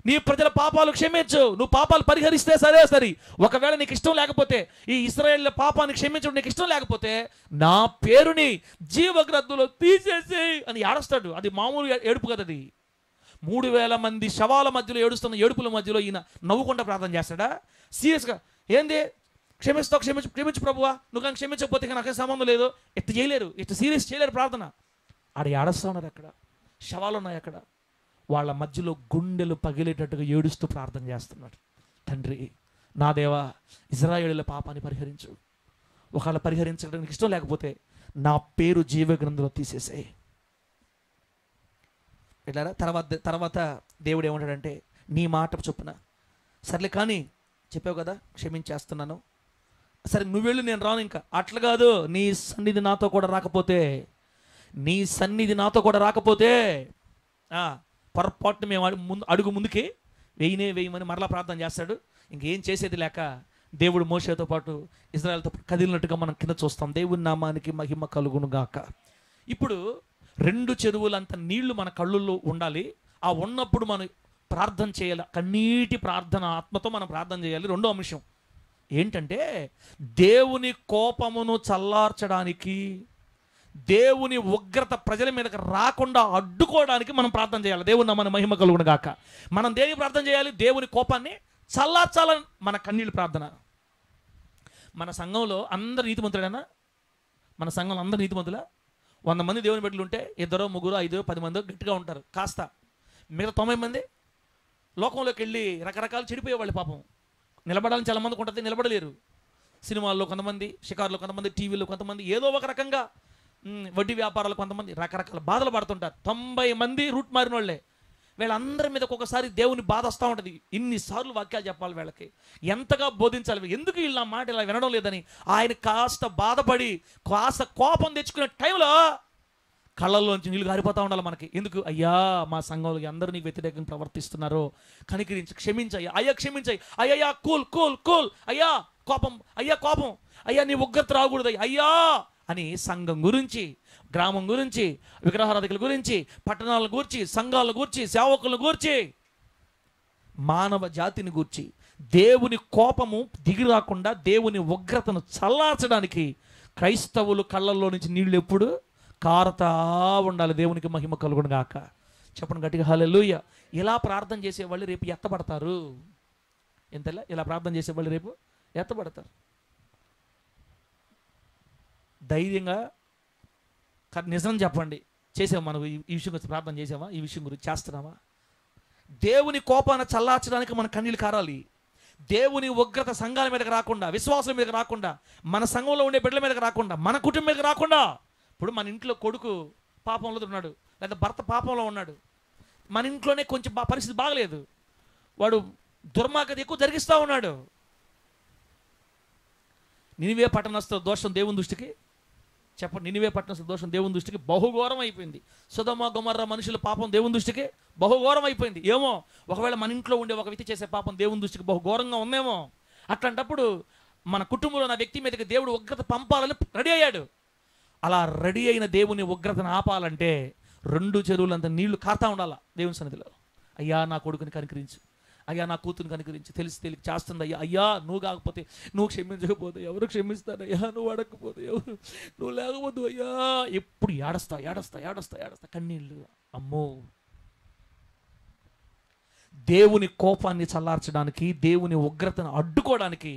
నీ ప్రజల పాపాలు క్షమించు, నువ్వు పాపాలు పరిహరిస్తే సరే. ఒకవేళ నీకు ఇష్టం లేకపోతే, ఈ ఇశ్రాయేలీల పాపాన్ని క్షమించడం నీకు ఇష్టం లేకపోతే నా పేరుని జీవ గ్రంథంలో తీసేసేయి అని ఏడుస్తాడు. అది మామూలు ఏడుపు కదా. అది 3000 మంది శవాల మధ్యలో ఏడుస్తున్న ఏడుపుల మధ్యలో ఈయన నవ్వుకుంటా ప్రార్థన చేస్తాడా? సీరియస్గా ఏంది? క్షమించు ప్రభువా, నువ్వు కానీ క్షమించకపోతే నాకేం సంబంధం లేదు. ఇట్ట చేయలేరు, ఇట్ట సీరియస్ చేయలేరు ప్రార్థన. ఆడ ఏడుస్తూ ఉన్నారు, అక్కడ శవాలు ఉన్నాయి, అక్కడ వాళ్ళ మధ్యలో గుండెలు పగిలేటట్టుగా ఏడుస్తూ ప్రార్థన చేస్తున్నాడు. తండ్రి నా దేవా, ఇశ్రాయేలీయుల పాపాన్ని పరిహరించు, ఒకవేళ పరిహరించడానికి ఇష్టం లేకపోతే నా పేరు జీవ గ్రంథంలో తీసేసేయి. ఇట్లా తర్వాత దేవుడు ఏమంటాడంటే, నీ మాట చొప్పున సర్లే కానీ చెప్పావు కదా, క్షమించేస్తున్నాను, సరే నువ్వు వెళ్ళు, నేను రాను. ఇంకా అట్లా కాదు, నీ సన్నిధి నాతో కూడా రాకపోతే పొరపాటున మేము అడుగు ముందుకి వేయమని మరలా ప్రార్థన చేస్తాడు. ఇంకేం చేసేది లేక దేవుడు మోషేతో పాటు ఇజ్రాయెల్తో కదిలినట్టుగా మనం కింద చూస్తాం. దేవుని నామానికి మహిమ కలుగును గాక. ఇప్పుడు 2 చెరువులంత నీళ్లు మన కళ్ళల్లో ఉండాలి. ఆ ఉన్నప్పుడు మనం ప్రార్థన చేయాలి, కన్నీటి ప్రార్థన, ఆత్మతో మనం ప్రార్థన చేయాలి. రెండో అంశం ఏంటంటే, దేవుని కోపమును చల్లార్చడానికి, దేవుని ఉగ్రత ప్రజల మీదకి రాకుండా అడ్డుకోవడానికి మనం ప్రార్థన చేయాలి. దేవుని నామానికి మహిమ కలుగును గాక. మనం దేనికి ప్రార్థన చేయాలి? దేవుని కోపాన్ని చల్లార్చాలని మన కన్నీళ్ళు ప్రార్థన. మన సంఘంలో అందరు నీతిమంతుడేనా? మన సంఘంలో అందరు నీతిమంతులా? 100 మంది దేవుని బిడ్డలు ఉంటే 2, 3, 5, 10 మంది గట్టిగా ఉంటారు. కాస్త మిగతా 90 మంది లోకంలోకి వెళ్ళి రకరకాలు చెడిపోయేవాళ్ళు. పాపం నిలబడాలని చాలా మందికి ఉంటుంది, నిలబడలేరు. సినిమాల్లో కొంతమంది, షికారులో కొంతమంది, టీవీలో కొంతమంది, ఏదో ఒక రకంగా వడ్డీ వ్యాపారాలు కొంతమంది రకరకాల బాధలు పడుతుంటారు. 90 మంది రూట్ మారిన వాళ్ళే. వీళ్ళందరి మీద ఒక్కొక్కసారి దేవుని బాధ వస్తూ ఉంటుంది. ఇన్నిసార్లు వాక్యాలు చెప్పాలి, వీళ్ళకి ఎంతగా బోధించాలి, ఎందుకు వీళ్ళ మాట ఇలా వినడం లేదని ఆయన కాస్త బాధపడి కాస్త కోపం తెచ్చుకునే టైంలో కళ్ళల్లోంచి నీళ్ళు గారిపోతూ ఉండాలి మనకి. ఎందుకు? అయ్యా, మా సంఘంలో అందరూ నీకు వ్యతిరేకంగా ప్రవర్తిస్తున్నారు, కనికరించి క్షమించయ్యా, అయ్యా క్షమించయ్య, అయ్యా కూల్ కూల్ కూల్, అయ్యా కోపం, అయ్యా నీ ఉగ్రత రాకూడదు అయ్యా అని సంఘం గురించి, గ్రామం గురించి, విగ్రహారాధికుల గురించి, పట్టణాలను గూర్చి, సంఘాలను గూర్చి, సేవకులను గూర్చి, మానవ జాతిని గూర్చి దేవుని కోపము దిగి రాకుండా దేవుని ఉగ్రతను చల్లార్చడానికి క్రైస్తవులు కళ్ళల్లో నుంచి నీళ్ళు ఎప్పుడు కారుతా ఉండాలి. దేవునికి మహిమ కలుగును గాక. చెప్పండి గట్టిగా హల్లెలూయా. ఇలా ప్రార్థన చేసేవాళ్ళు రేపు ఎత్తబడతారు. ఎంతలా ఇలా ప్రార్థన చేసేవాళ్ళు రేపు ఎత్తబడతారు. ధైర్యంగా నిజం చెప్పండి, చేసామా? మనం ఈ విషయం గురించి ప్రార్థన చేసామా? ఈ విషయం గురించి చేస్తున్నామా? దేవుని కోపాన్ని చల్లార్చడానికి మన కన్నీళ్ళు కారాలి. దేవుని ఉగ్రత సంఘాల మీదకి రాకుండా, విశ్వాసం మీదకి రాకుండా, మన సంఘంలో ఉండే బిడ్డల మీదకి రాకుండా, మన కుటుంబం మీదకి రాకుండా. ఇప్పుడు మన ఇంట్లో కొడుకు పాపంలో ఉన్నాడు, లేదా భర్త పాపంలో ఉన్నాడు, మన ఇంట్లోనే కొంచెం పరిస్థితి బాగలేదు, వాడు దుర్మార్గత ఎక్కువ జరిగిస్తూ ఉన్నాడు. నినివే పట్టణస్థ దోషం దేవుని దృష్టికి, చెప్పండి, నినివే పట్టణస్థ దోషం దేవుని దృష్టికి బహుఘోరం అయిపోయింది. సొదొమ గొమొర్రా మనుషుల పాపం దేవుని దృష్టికి బహుఘోరం అయిపోయింది. ఏమో ఒకవేళ మన ఇంట్లో ఉండే ఒక వ్యక్తి చేసే పాపం దేవుని దృష్టికి బహుఘోరంగా ఉందేమో. అట్లాంటప్పుడు మన కుటుంబంలో ఉన్న వ్యక్తి మీదకి దేవుడు ఉగ్రత పంపాలని రెడీ అయ్యాడు. అలా రెడీ అయిన దేవుని ఉగ్రతను ఆపాలంటే 2 చెరువులంత నీళ్లు కారుతా ఉండాలా దేవుని సన్నిధిలో. అయ్యా నా కొడుకుని కనికరించు, అయ్యా నా కూతురుని కనికరించి, తెలిసి చేస్తుంది అయ్యా, అయ్యా నువ్వు కాకపోతే, నువ్వు క్షమించకపోతే ఎవరు క్షమిస్తాను అయ్యా, నువ్వు అడగకపోతే ఎవరు, నువ్వు లేకపోతే అయ్యా. ఎప్పుడు ఏడస్తా కన్నీళ్ళు. అమ్మో, దేవుని కోపాన్ని చల్లార్చడానికి, దేవుని ఉగ్రతను అడ్డుకోవడానికి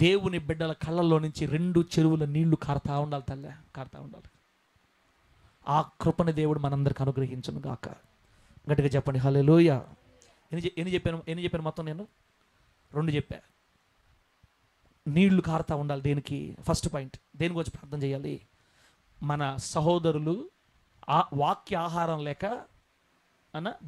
దేవుని బిడ్డల కళ్ళల్లో నుంచి 2 చెరువుల నీళ్లు కారుతా ఉండాలి. తల్లే కారుతా ఉండాలి. ఆ కృపని దేవుడు మనందరికి అనుగ్రహించును గాక. గట్టిగా చెప్పండి హల్లెలూయా. ఎన్ని చెప్పాను మొత్తం? నేను 2 చెప్పా. నీళ్లు కారుతా ఉండాలి. దేనికి? ఫస్ట్ పాయింట్, దేని గురించి ప్రార్థన చేయాలి? మన సహోదరులు వాక్య ఆహారం లేక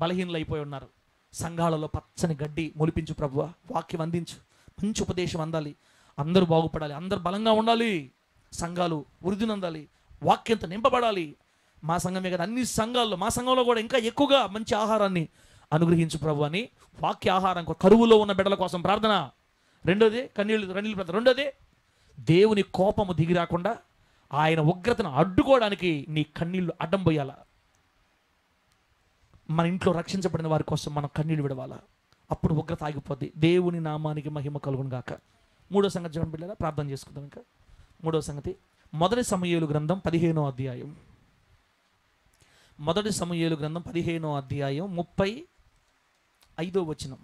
బలహీనలు అయిపోయి ఉన్నారు. సంఘాలలో పచ్చని గడ్డి మొలిపించు ప్రభువా, వాక్యం అందించు, మంచి ఉపదేశం అందాలి, అందరూ బాగుపడాలి, అందరూ బలంగా ఉండాలి, సంఘాలు వృద్ధిని అందాలి, వాక్యంతో నింపబడాలి. మా సంఘమే కదా, అన్ని సంఘాల్లో, మా సంఘంలో కూడా ఇంకా ఎక్కువగా మంచి ఆహారాన్ని అనుగ్రహించు ప్రభు అని వాక్య ఆహారం, కరువులో ఉన్న బిడ్డల కోసం ప్రార్థన. రెండోది కన్నీళ్ళు ప్రార్థన. రెండోది దేవుని కోపము దిగి రాకుండా ఆయన ఉగ్రతను అడ్డుకోవడానికి నీ కన్నీళ్లు అడ్డం పోయాల. మన ఇంట్లో రక్షించబడిన వారి కోసం మనం కన్నీళ్ళు విడవాలా, అప్పుడు ఉగ్రత ఆగిపోద్ది. దేవుని నామానికి మహిమ కలుగును గాక. 3వ సంగతి చూడండి బిడ్డలారా, ప్రార్థన చేసుకుందాం. ఇంకా 3వ సంగతి, 1 సమూయేలు గ్రంథం 15వ అధ్యాయం. 1 సమూయేలు గ్రంథం 15వ అధ్యాయం 35వ వచనం.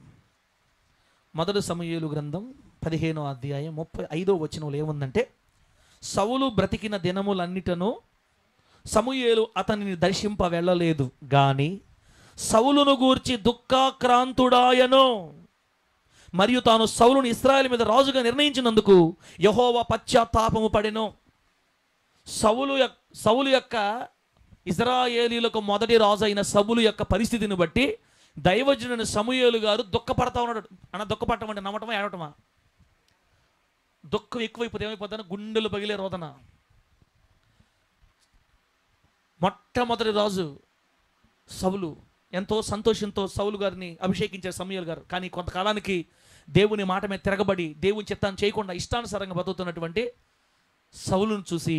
1 సమూయేలు గ్రంథం 15వ అధ్యాయం 35వ వచనంలో ఏముందంటే, సౌలు బ్రతికిన దినములన్నిటను సమూయేలు అతనిని దర్శింప వెళ్ళలేదు గాని సౌలును గూర్చి దుఃఖాక్రాంతుడాయను, మరియు తాను సౌలును ఇశ్రాయేలు మీద రాజుగా నిర్ణయించినందుకు యెహోవా పశ్చాత్తాపము పడెను. సౌలు యొక్క ఇశ్రాయేలీయులకు మొదటి రాజు అయిన సౌలు యొక్క పరిస్థితిని బట్టి దైవజనుని సమూయేలు గారు దుఃఖపడతా ఉన్నాడు. దుఃఖపడటం అంటే నమ్మటమా ఏడవటమా? దుఃఖం ఎక్కువైపోతే ఏమైపోతాను, గుండెలు పగిలే రోదన. మొట్టమొదటి రాజు సౌలు, ఎంతో సంతోషంతో సౌలు గారిని అభిషేకించారు సమూయేలు గారు. కానీ కొంతకాలానికి దేవుని మాట మీద తిరగబడి దేవుని చిత్తాన్ని చేయకుండా ఇష్టానుసారంగా బతుకుతున్నటువంటి సౌలును చూసి,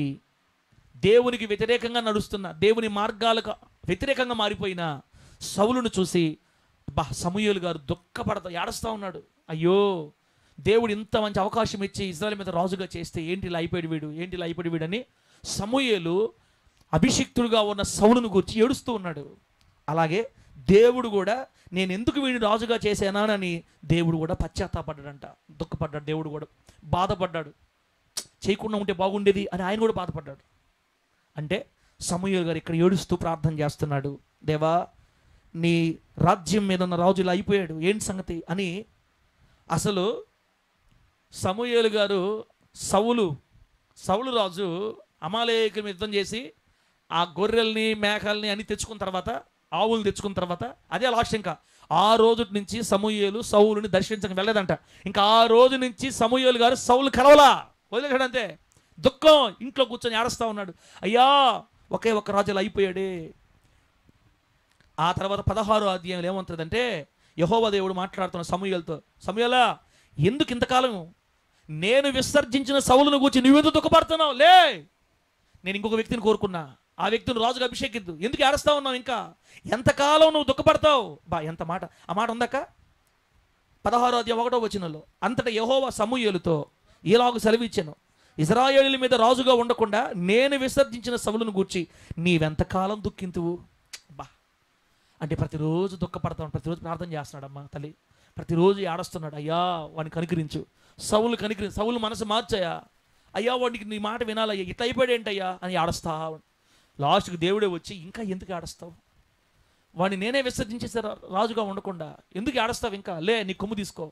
దేవునికి వ్యతిరేకంగా నడుస్తున్న, దేవుని మార్గాలకు వ్యతిరేకంగా మారిపోయిన సౌలును చూసి సమూయేలు గారు ఏడుస్తూ ఉన్నాడు. అయ్యో, దేవుడు ఇంత మంచి అవకాశం ఇచ్చి ఇశ్రాయేలు మీద రాజుగా చేస్తే ఏంటి ఇలా అయిపోయాడు వీడని సమూయేలు అభిషిక్తుడుగా ఉన్న సౌలును గురించి ఏడుస్తూ ఉన్నాడు. అలాగే దేవుడు కూడా నేను ఎందుకు వీడిని రాజుగా చేశానని దేవుడు కూడా పశ్చాత్తాపడ్డాడంట, దుఃఖపడ్డాడు. దేవుడు కూడా బాధపడ్డాడు, చేయకుండా ఉంటే బాగుండేది అని ఆయన కూడా బాధపడ్డాడు. అంటే సమూయేలు గారు ఇక్కడ ఏడుస్తూ ప్రార్థన చేస్తున్నాడు, దేవా నీ రాజ్యం మీద ఉన్న రాజు ఇలా అయిపోయాడు, ఏంటి సంగతి అని. అసలు సమూయేలు గారు సౌలు రాజు అమాలేకుని యుద్ధం చేసి ఆ గొర్రెల్ని మేకల్ని అన్ని తెచ్చుకున్న తర్వాత, ఆవులు తెచ్చుకున్న తర్వాత, అదే లాస్ట్. ఇంకా ఆ రోజు నుంచి సమూయేలు సౌలుని దర్శించక వెళ్ళలేదంట. ఇంకా ఆ రోజు నుంచి సమూయేలు గారు సౌలు కలవలా, వదిలేశాడు అంతే. దుఃఖం, ఇంట్లో కూర్చొని ఏడుస్తూ ఉన్నాడు, అయ్యా ఒకే ఒక్క రాజు ఇలా అయిపోయాడే. ఆ తర్వాత 16వ అధ్యాయంలో ఏమంటుందంటే, యెహోవా దేవుడు మాట్లాడుతున్న సమూయేలుతో, సమూయేలా ఎందుకు ఇంతకాలం నేను విసర్జించిన సౌలును గూర్చి నువ్వెందుకు దుఃఖపడుతున్నావు? లే, నేను ఇంకొక వ్యక్తిని కోరుకున్నా, ఆ వ్యక్తిని రాజుగా అభిషేకిద్దు, ఎందుకు ఏడుస్తా ఉన్నావు? ఇంకా ఎంతకాలం నువ్వు దుఃఖపడతావు? ఎంత మాట, ఆ మాట ఉందాక 16వ అధ్యాయం 1వ వచనంలో, అంతటా యెహోవా సమూయేలుతో ఇలాగ సెలవిచ్చాను, ఇశ్రాయేలీయుల మీద రాజుగా ఉండకుండా నేను విసర్జించిన సౌలును గూర్చి నీవెంతకాలం దుఃఖింతువు? అంటే ప్రతిరోజు దుఃఖపడతాను, ప్రతిరోజు ప్రార్థన చేస్తున్నాడమ్మా తల్లి, ప్రతిరోజు ఏడుస్తున్నాడు, అయ్యా వాడిని కనికరించు, సౌలు మనసు మార్చాయా, అయ్యా వాడికి నీ మాట వినాలయ్యా, ఇట్లా అయిపోయాడేంటయ్యా అని ఏడుస్తా. లాస్ట్కి దేవుడే వచ్చి, ఇంకా ఎందుకు ఏడుస్తావు? వాడిని నేనే విసర్జించేసారు రాజుగా ఉండకుండా, ఎందుకు ఏడుస్తావు? ఇంకా లే, నీ కొమ్ము తీసుకో,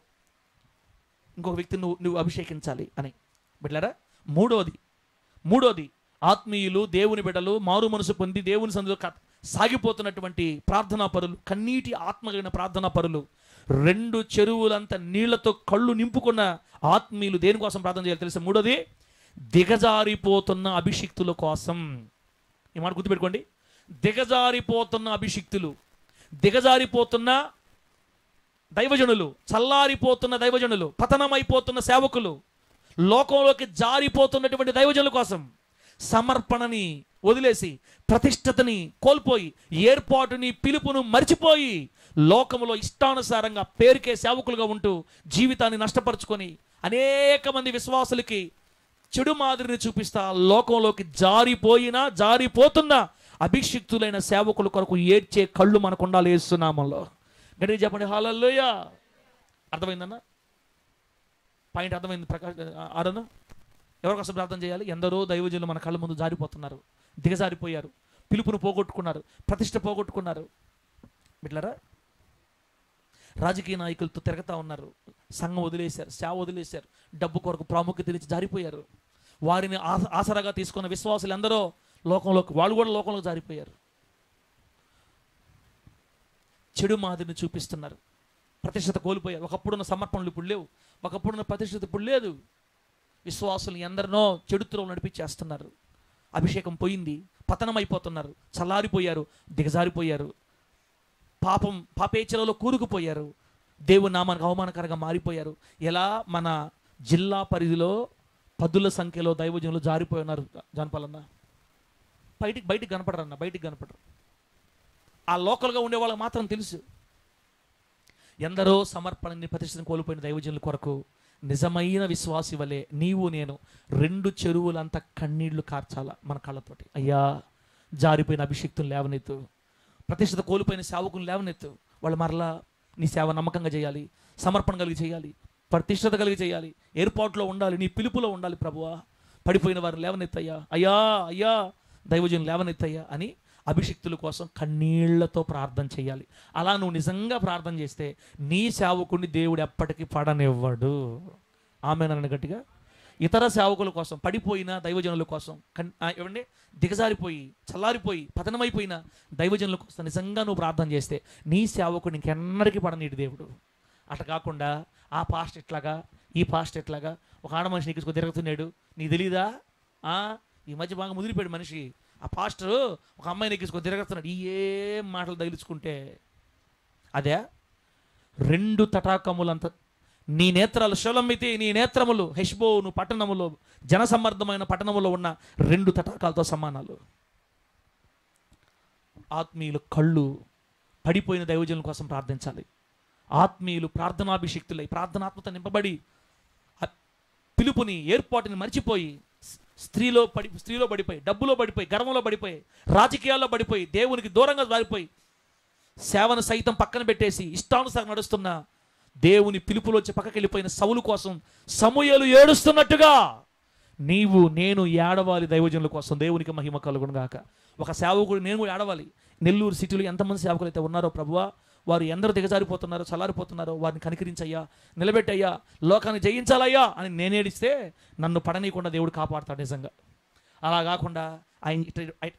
ఇంకొక వ్యక్తిని నువ్వు అభిషేకించాలి అని. బిడ్డలారా, మూడోది ఆత్మీయులు, దేవుని బిడ్డలు, మారు మనసు పొంది దేవుని సన్నిధిలో సాగిపోతున్నటువంటి ప్రార్థనా పరులు, కన్నీటి ఆత్మగైన ప్రార్థనా పరులు, 2 చెరువులంత నీళ్లతో కళ్ళు నింపుకున్న ఆత్మీయులు దేనికోసం ప్రార్థన చేయాలి తెలుసా? మూడోది, దిగజారిపోతున్న అభిషిక్తుల కోసం. ఈ మాట గుర్తుపెట్టుకోండి, దిగజారిపోతున్న అభిషిక్తులు, దిగజారిపోతున్న దైవజనులు, చల్లారిపోతున్న దైవజనులు, పతనమైపోతున్న సేవకులు, లోకంలోకి జారిపోతున్నటువంటి దైవజనుల కోసం సమర్పణని వదిలేసి, ప్రతిష్టతని కోల్పోయి, ఏర్పాటుని పిలుపును మర్చిపోయి, లోకములో ఇష్టానుసారంగా పేరుకే సేవకులుగా ఉంటూ జీవితాన్ని నష్టపరుచుకొని అనేక మంది విశ్వాసులకి చెడు మాదిరిని చూపిస్తా లోకంలోకి జారిపోతున్న అభిషిక్తులైన సేవకుల కొరకు ఏడ్చే కళ్ళు మనకు ఉండాలి యేసు నామములో. గట్టిగా చెప్పండి హల్లెలూయా. అర్థమైందన్న పాయింట్? అర్థమైంది ప్రకాష్ ఆరన్న? ఎవరికోసం ప్రార్థన చేయాలి? ఎందరో దైవజనులు మన కళ్ళ ముందు జారిపోతున్నారు, దిగజారిపోయారు, పిలుపును పోగొట్టుకున్నారు, ప్రతిష్ట పోగొట్టుకున్నారు. బిడ్డలారా, రాజకీయ నాయకులతో తిరగతా ఉన్నారు, సంఘం వదిలేశారు, సేవ వదిలేశారు, డబ్బు కొరకు ప్రాముఖ్యత ఇచ్చి జారిపోయారు. వారిని ఆసరాగా తీసుకున్న విశ్వాసులు ఎందరో వాళ్ళు కూడా లోకంలోకి జారిపోయారు. చెడు మాదిరిని చూపిస్తున్నారు, ప్రతిష్టత కోల్పోయారు. ఒకప్పుడున్న సమర్పణలు ఇప్పుడు లేవు, ఒకప్పుడున్న ప్రతిష్టత ఇప్పుడు లేదు. విశ్వాసులు ఎందరినో చెడుత్రోలు నడిపించేస్తున్నారు. అభిషేకం పోయింది, పతనం అయిపోతున్నారు, చల్లారిపోయారు, దిగజారిపోయారు, పాపేచలలో కూరుకుపోయారు, దేవుని నామానికి అవమానకరంగా మారిపోయారు. ఎలా మన జిల్లా పరిధిలో 10ల సంఖ్యలో దైవజనులు జారిపోయి ఉన్నారు. జానపాలన్న బయటికి కనపడరన్న, బయటికి కనపడరు. ఆ లోకల్గా ఉండే వాళ్ళకి మాత్రం తెలుసు. ఎందరో సమర్పణని ప్రతిష్టను కోల్పోయిన దైవజనుల కొరకు నిజమైన విశ్వాసి వలె నీవు నేను 2 చెరువులంతా కన్నీళ్లు కార్చాల మన కళ్ళతోటి. అయ్యా, జారిపోయిన అభిషిక్తులు లేవనెత్తు, ప్రతిష్టత కోల్పోయిన సేవకులు లేవనెత్తు. వాళ్ళు మరలా నీ సేవ నమ్మకంగా చేయాలి, సమర్పణ కలిగి చేయాలి, ప్రతిష్టత కలిగి చేయాలి, ఏర్పాటులో ఉండాలి, నీ పిలుపులో ఉండాలి. ప్రభువా, పడిపోయిన వారు లేవనెత్తయ్యా, అయ్యా దైవజనులు లేవనెత్తయ్యా అని అభిషిక్తుల కోసం కన్నీళ్లతో ప్రార్థన చేయాలి. అలా నువ్వు నిజంగా ప్రార్థన చేస్తే నీ సేవకుడిని దేవుడు ఎప్పటికీ పడనివ్వడు. ఆమేనన్న గట్టిగా. ఇతర సేవకుల కోసం, పడిపోయిన దైవజనుల కోసం, ఏమండి దిగజారిపోయి చల్లారిపోయి పతనమైపోయిన దైవజనుల కోసం నిజంగా నువ్వు ప్రార్థన చేస్తే నీ సేవకుడు ఇంకెన్నటికీ పడనీడు దేవుడు. అట్లా కాకుండా ఆ పాస్ట్ ఎట్లాగా, ఈ పాస్ట్ ఎట్లాగా, ఒక ఆడ మనిషి నీకు తిరుగుతున్నాడు, నీకు తెలీదా? ఈ మధ్య బాగా ముదిరిపోయాడు మనిషి. ఆ పాస్టర్ ఒక అమ్మాయిని ఎక్కించుకొని తిరగతున్నాడు. ఏం మాటలు తగిలించుకుంటే అదే 2 తటాకములంత నీ నేత్రాలు షొలమితి, నీ నేత్రములు హెష్బోను పట్టణములో, జనసమ్మర్దమైన పట్టణములో ఉన్న 2 తటాకాలతో సమానాలు. ఆత్మీయులు కళ్ళు పడిపోయిన దైవజనుల కోసం ప్రార్థించాలి. ఆత్మీయులు ప్రార్థనాభిషిక్తులై ప్రార్థనాత్మత నింపబడి పిలుపుని ఏర్పాటుని మర్చిపోయి స్త్రీలో పడిపోయి, డబ్బులో పడిపోయి, గర్వంలో పడిపోయి, రాజకీయాల్లో పడిపోయి, దేవునికి దూరంగా జారిపోయి, సేవను సైతం పక్కన పెట్టేసి ఇష్టానుసారం నడుస్తున్న దేవుని పిలుపులోంచి పక్కకి వెళ్ళిపోయిన సౌలు కోసం సమూయేలు ఏడుస్తున్నట్టుగా నీవు నేను ఏడవాలి దైవజనుల కోసం. దేవునికి మహిమ కలుగును గాక. ఒక సేవకుడు నేను కూడా ఏడవాలి. నెల్లూరు సిటీలో ఎంతమంది సేవకులు అయితే ఉన్నారో ప్రభువా, వారు ఎందరూ దిగజారిపోతున్నారో, చల్లారిపోతున్నారో వారిని కనికరించయ్యా, నిలబెట్టయ్యా, లోకాన్ని జయించాలయ్యా అని నేనేడిస్తే నన్ను పడనీయకుండా దేవుడు కాపాడుతాడు నిజంగా. అలా కాకుండా ఆయన